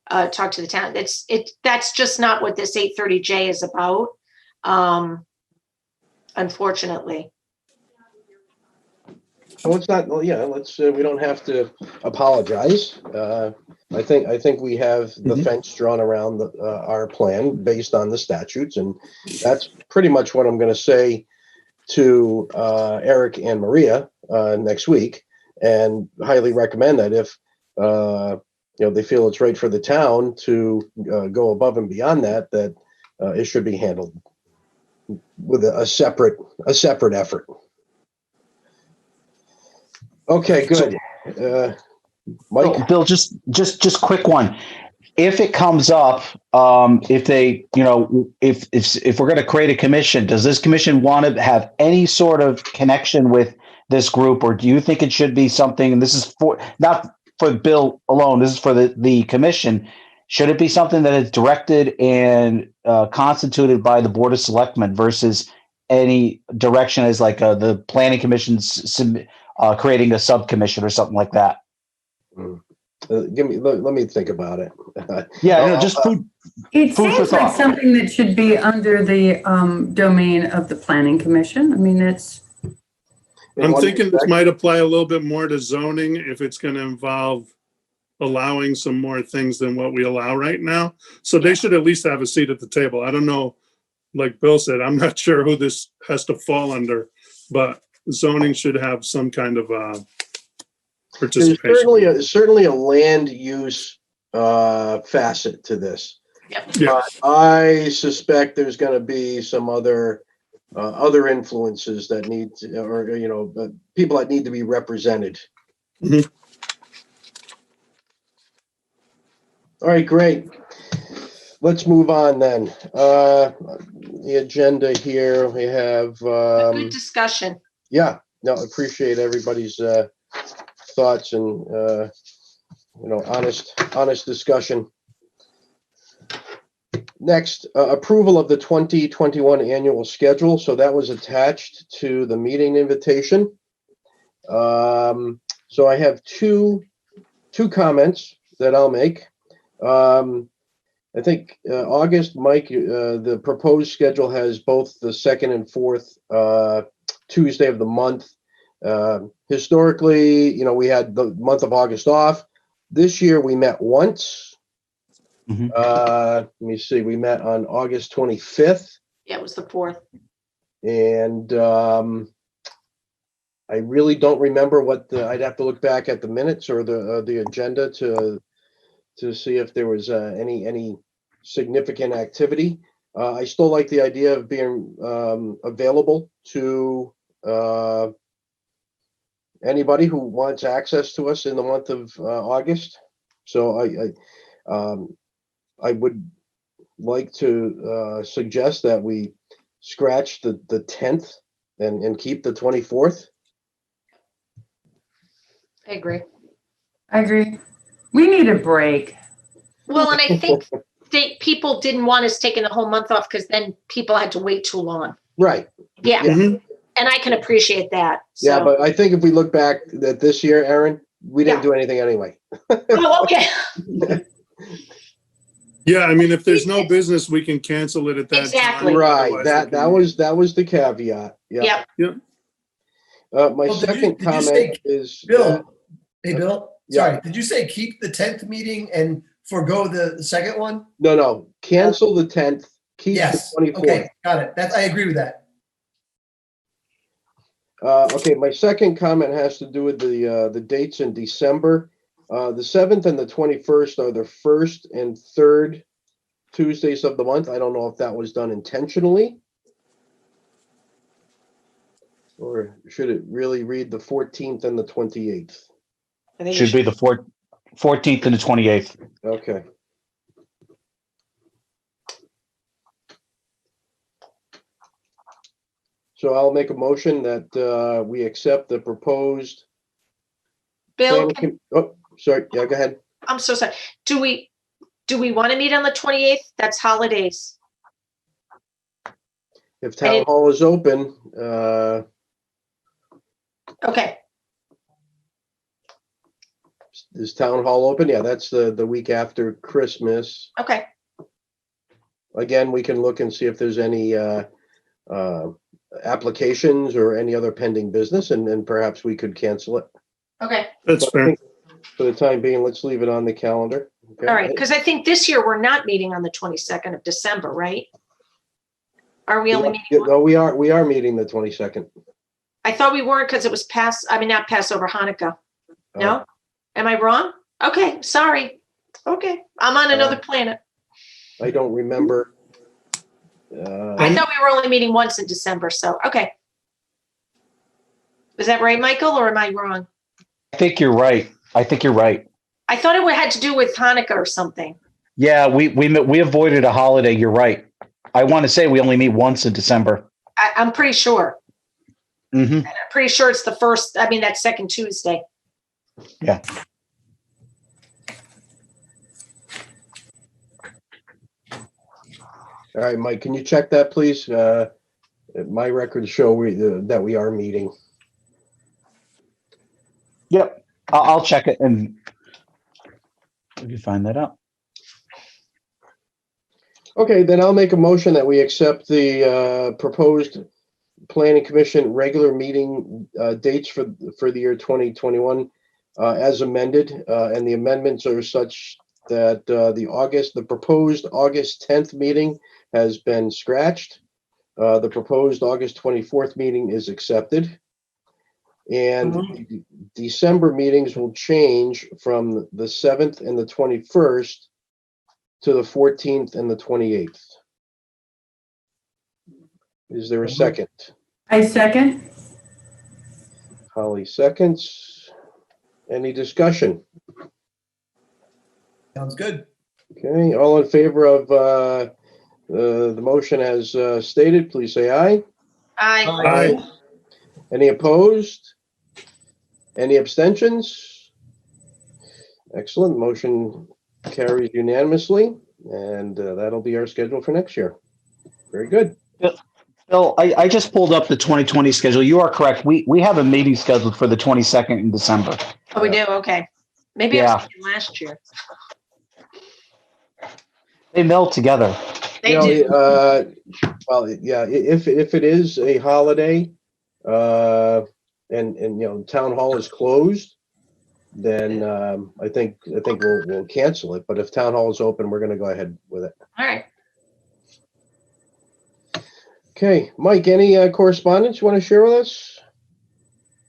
Talk to the town. That's just not what this 830J is about. Unfortunately. So it's not. Well, yeah. We don't have to apologize. I think we have the fence drawn around our plan based on the statutes, and that's pretty much what I'm going to say to Eric and Maria next week, and highly recommend that if they feel it's right for the town to go above and beyond that it should be handled with a separate effort. Okay, good. Mike? Bill, just quick one. If it comes up, if they, if we're going to create a commission, does this commission want to have any sort of connection with this group, or do you think it should be something? And this is not for Bill alone. This is for the commission. Should it be something that is directed and constituted by the Board of Selectmen versus any direction as like the Planning Commission's creating a subcommission or something like that? Let me think about it. Just food. It Food for seems like thought. something that should be under the domain of the Planning Commission. I mean, I'm thinking this might apply a little bit more to zoning if it's going to involve allowing some more things than what we allow right now. So they should at least have a seat at the table. I don't know, like Bill said, I'm not sure who this has to fall under, but zoning should have some kind of participation. There's certainly a land use facet to this. Yep. Yeah. I suspect there's going to be some other influences that need to, or people that need to be represented. Mhm. All right, great. Let's move on then. The agenda here, we have. Good discussion. Yeah, no, appreciate everybody's thoughts and honest discussion. Next, approval of the 2021 annual schedule. So that was attached to the meeting invitation. So I have two comments that I'll make. I think August, Mike, the proposed schedule has both the second and fourth Tuesday of the month. Historically, we had the month of August off. This year we met once. Let me see, we met on August 25th. Yeah, it was the 4th. And I really don't remember I'd have to look back at the minutes or the agenda to see if there was any significant activity. I still like the idea of being available to anybody who wants access to us in the month of August. So I would like to suggest that we scratch the 10th and keep the 24th. I agree. I agree. We need a break. Well, and I think people didn't want us taking the whole month off because then people had to wait too long. Right. Yeah. Yeah. Mhm. And I can appreciate that. Yeah, So. but I think if we look back at this year, Aaron, we didn't do anything anyway. Oh, okay. Yeah, I mean, if there's no business, we can cancel it at that Exactly. time. Right. Otherwise, we That was the caveat. Yeah. Yep. My Well, did you- second did you say- comment is Bill, hey, Bill, Yeah. sorry, did you say keep the 10th meeting and forego the second one? no, cancel the 10th, keep Yes, the 24th. okay, got it. I agree with that. Okay, my second comment has to do with the dates in December. The 7th and the 21st are the first and third Tuesdays of the month. I don't know if that was done intentionally. Or should it really read the 14th and the 28th? I think Should be the 14th and the 28th. Okay. So I'll make a motion that we accept the proposed. Bill, Oh, sorry. Yeah, go ahead. I'm so sorry. Do we want to meet on the 28th? That's holidays. If town hall is open, Okay. is town hall open? Yeah, that's the week after Christmas. Okay. Again, we can look and see if there's any applications or any other pending business, and then perhaps we could cancel it. Okay. That's But I fair. think for the time being, let's leave it on the calendar. Okay? All right. Because I think this year we're not meeting on the 22nd of December, right? Are we only meeting? No, we are meeting the 22nd. I thought we weren't because it was not Passover, Hanukkah. No? Am I wrong? Okay. Sorry. Okay. I'm on another planet. I don't remember. I thought we were only meeting once in December. So, okay. Is that right, Michael, or am I wrong? I think you're right. I thought it had to do with Hanukkah or something. Yeah, we avoided a holiday. You're right. I want to say we only meet once in December. I'm pretty sure. Mm-hmm. I'm pretty sure it's that second Tuesday. Yeah. All right, Mike, can you check that, please? My records show that we are meeting. Yep. I'll check it and we can find that out. Okay, then I'll make a motion that we accept the proposed Planning Commission regular meeting dates for the year 2021 as amended, and the amendments are such that the proposed August 10th meeting has been scratched. The proposed August 24th meeting is accepted. And December meetings will change from the 7th and the 21st to the 14th and the 28th. Is there a second? I second. Holly seconds. Any discussion? Sounds good. Okay, all in favor of the motion as stated, please say aye. Aye. Any opposed? Any abstentions? Excellent. Motion carries unanimously, and that'll be our schedule for next year. Very good. Bill, I just pulled up the 2020 schedule. You are correct. We have a meeting scheduled for the 22nd in December. Oh, we do? Okay. Maybe I Yeah. was thinking last year. They meld together. They You know, do. Well, yeah, if it is a holiday, and town hall is closed, then I think we'll cancel it. But if town hall is open, we're going to go ahead with it. All right. Okay, Mike, any correspondence you want to share with us?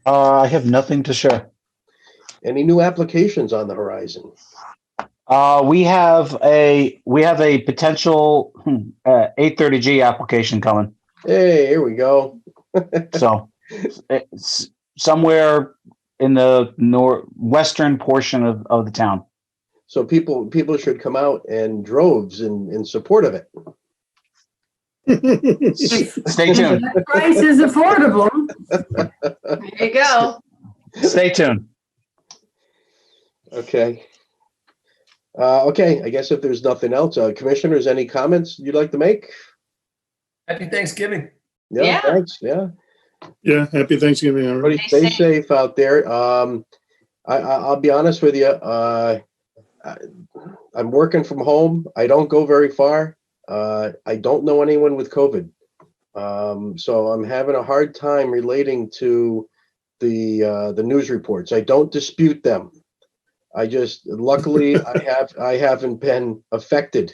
I have nothing to share. Any new applications on the horizon? We have a potential 830G application coming. Hey, here we go. So it's somewhere in the western portion of the town. So people should come out in droves in support of it. Stay tuned. The price is affordable. There you go. Stay tuned. Okay. Okay, I guess if there's nothing else, commissioners, any comments you'd like to make? Happy Thanksgiving. Yeah. Thanks. Yeah. Yeah, happy Thanksgiving, everybody. Everybody stay safe out there. I'll be honest with you. I'm working from home. I don't go very far. I don't know anyone with COVID. So I'm having a hard time relating to the news reports. I don't dispute them. I just, luckily, I haven't been affected.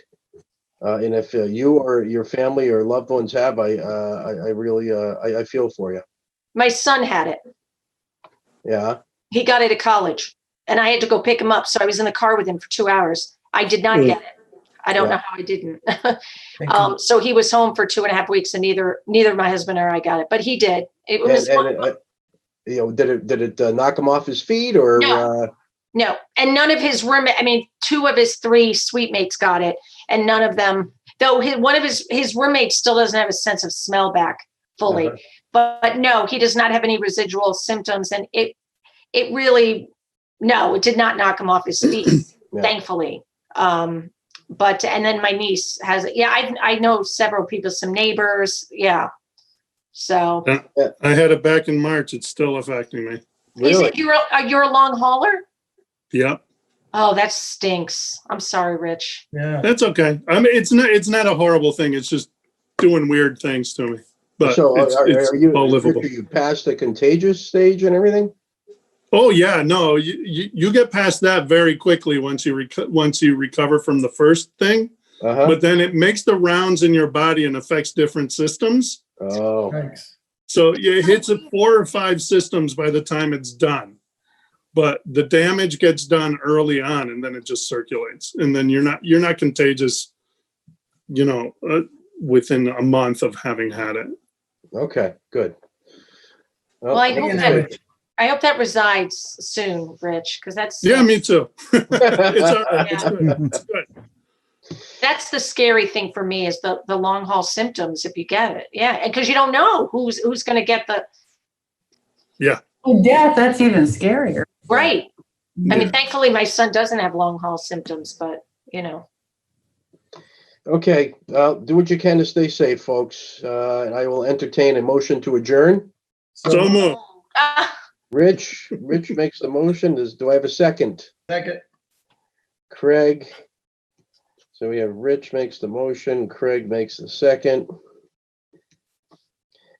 And if you or your family or loved ones have, I really, I feel for you. My son had it. Yeah. He got it at college and I had to go pick him up. So I was in the car with him for 2 hours. I did not get it. I don't know how I didn't. So he was home for 2.5 weeks and neither my husband or I got it, but he did. It was, you know, did it knock him off his feet or? No, and none of his roommate. I mean, 2 of his 3 suite mates got it, and none of them. Though one of his roommates still doesn't have a sense of smell back fully, but no, he does not have any residual symptoms, and it really it did not knock him off his feet, thankfully. But and then my niece has it. Yeah, I know several people, some neighbors. Yeah, so I had it back in March. It's still affecting me. Really? You're a long hauler? Yeah. Oh, that stinks. I'm sorry, Rich. Yeah. That's okay. I mean, it's not a horrible thing. It's just doing weird things to me. But So it's all livable. Are you past the contagious stage and everything? Oh yeah, no, you get past that very quickly once you recover from the first thing. But then it makes the rounds in your body and affects different systems. Oh. Thanks. So it hits 4 or 5 systems by the time it's done. But the damage gets done early on and then it just circulates. And then you're not contagious, within a month of having had it. Okay, good. Well, I hope that resides soon, Rich, because that's me too. It's all right. It's good. It's good. That's the scary thing for me is the long haul symptoms if you get it. Yeah, and because you don't know who's going to get the Death, that's even scarier. right. I mean, thankfully my son doesn't have long haul symptoms, but Okay, do what you can to stay safe, folks. And I will entertain a motion to adjourn. So moved. Rich makes the motion. Do I have a second? Second. Craig. So we have Rich makes the motion, Craig makes the second.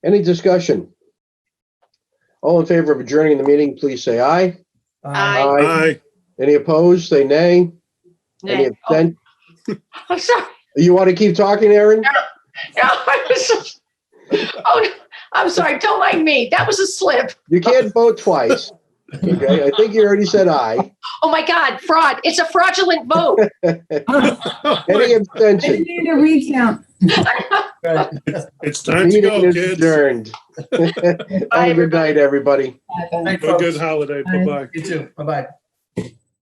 Any discussion? All in favor of adjourning the meeting, please say aye. Aye. Aye. Any opposed, say nay. Any abstent? I'm sorry. You want to keep talking, Aaron? I'm sorry. Don't mind me. That was a slip. You can't vote twice. Okay, I think you already said aye. Oh my God, fraud. It's a fraudulent vote. Any I abstention? need a recount. Right. It's time to go, Meeting is kids. adjourned. Have a good night, everybody. Night, Have a good folks. holiday. Bye-bye. You too. Bye-bye.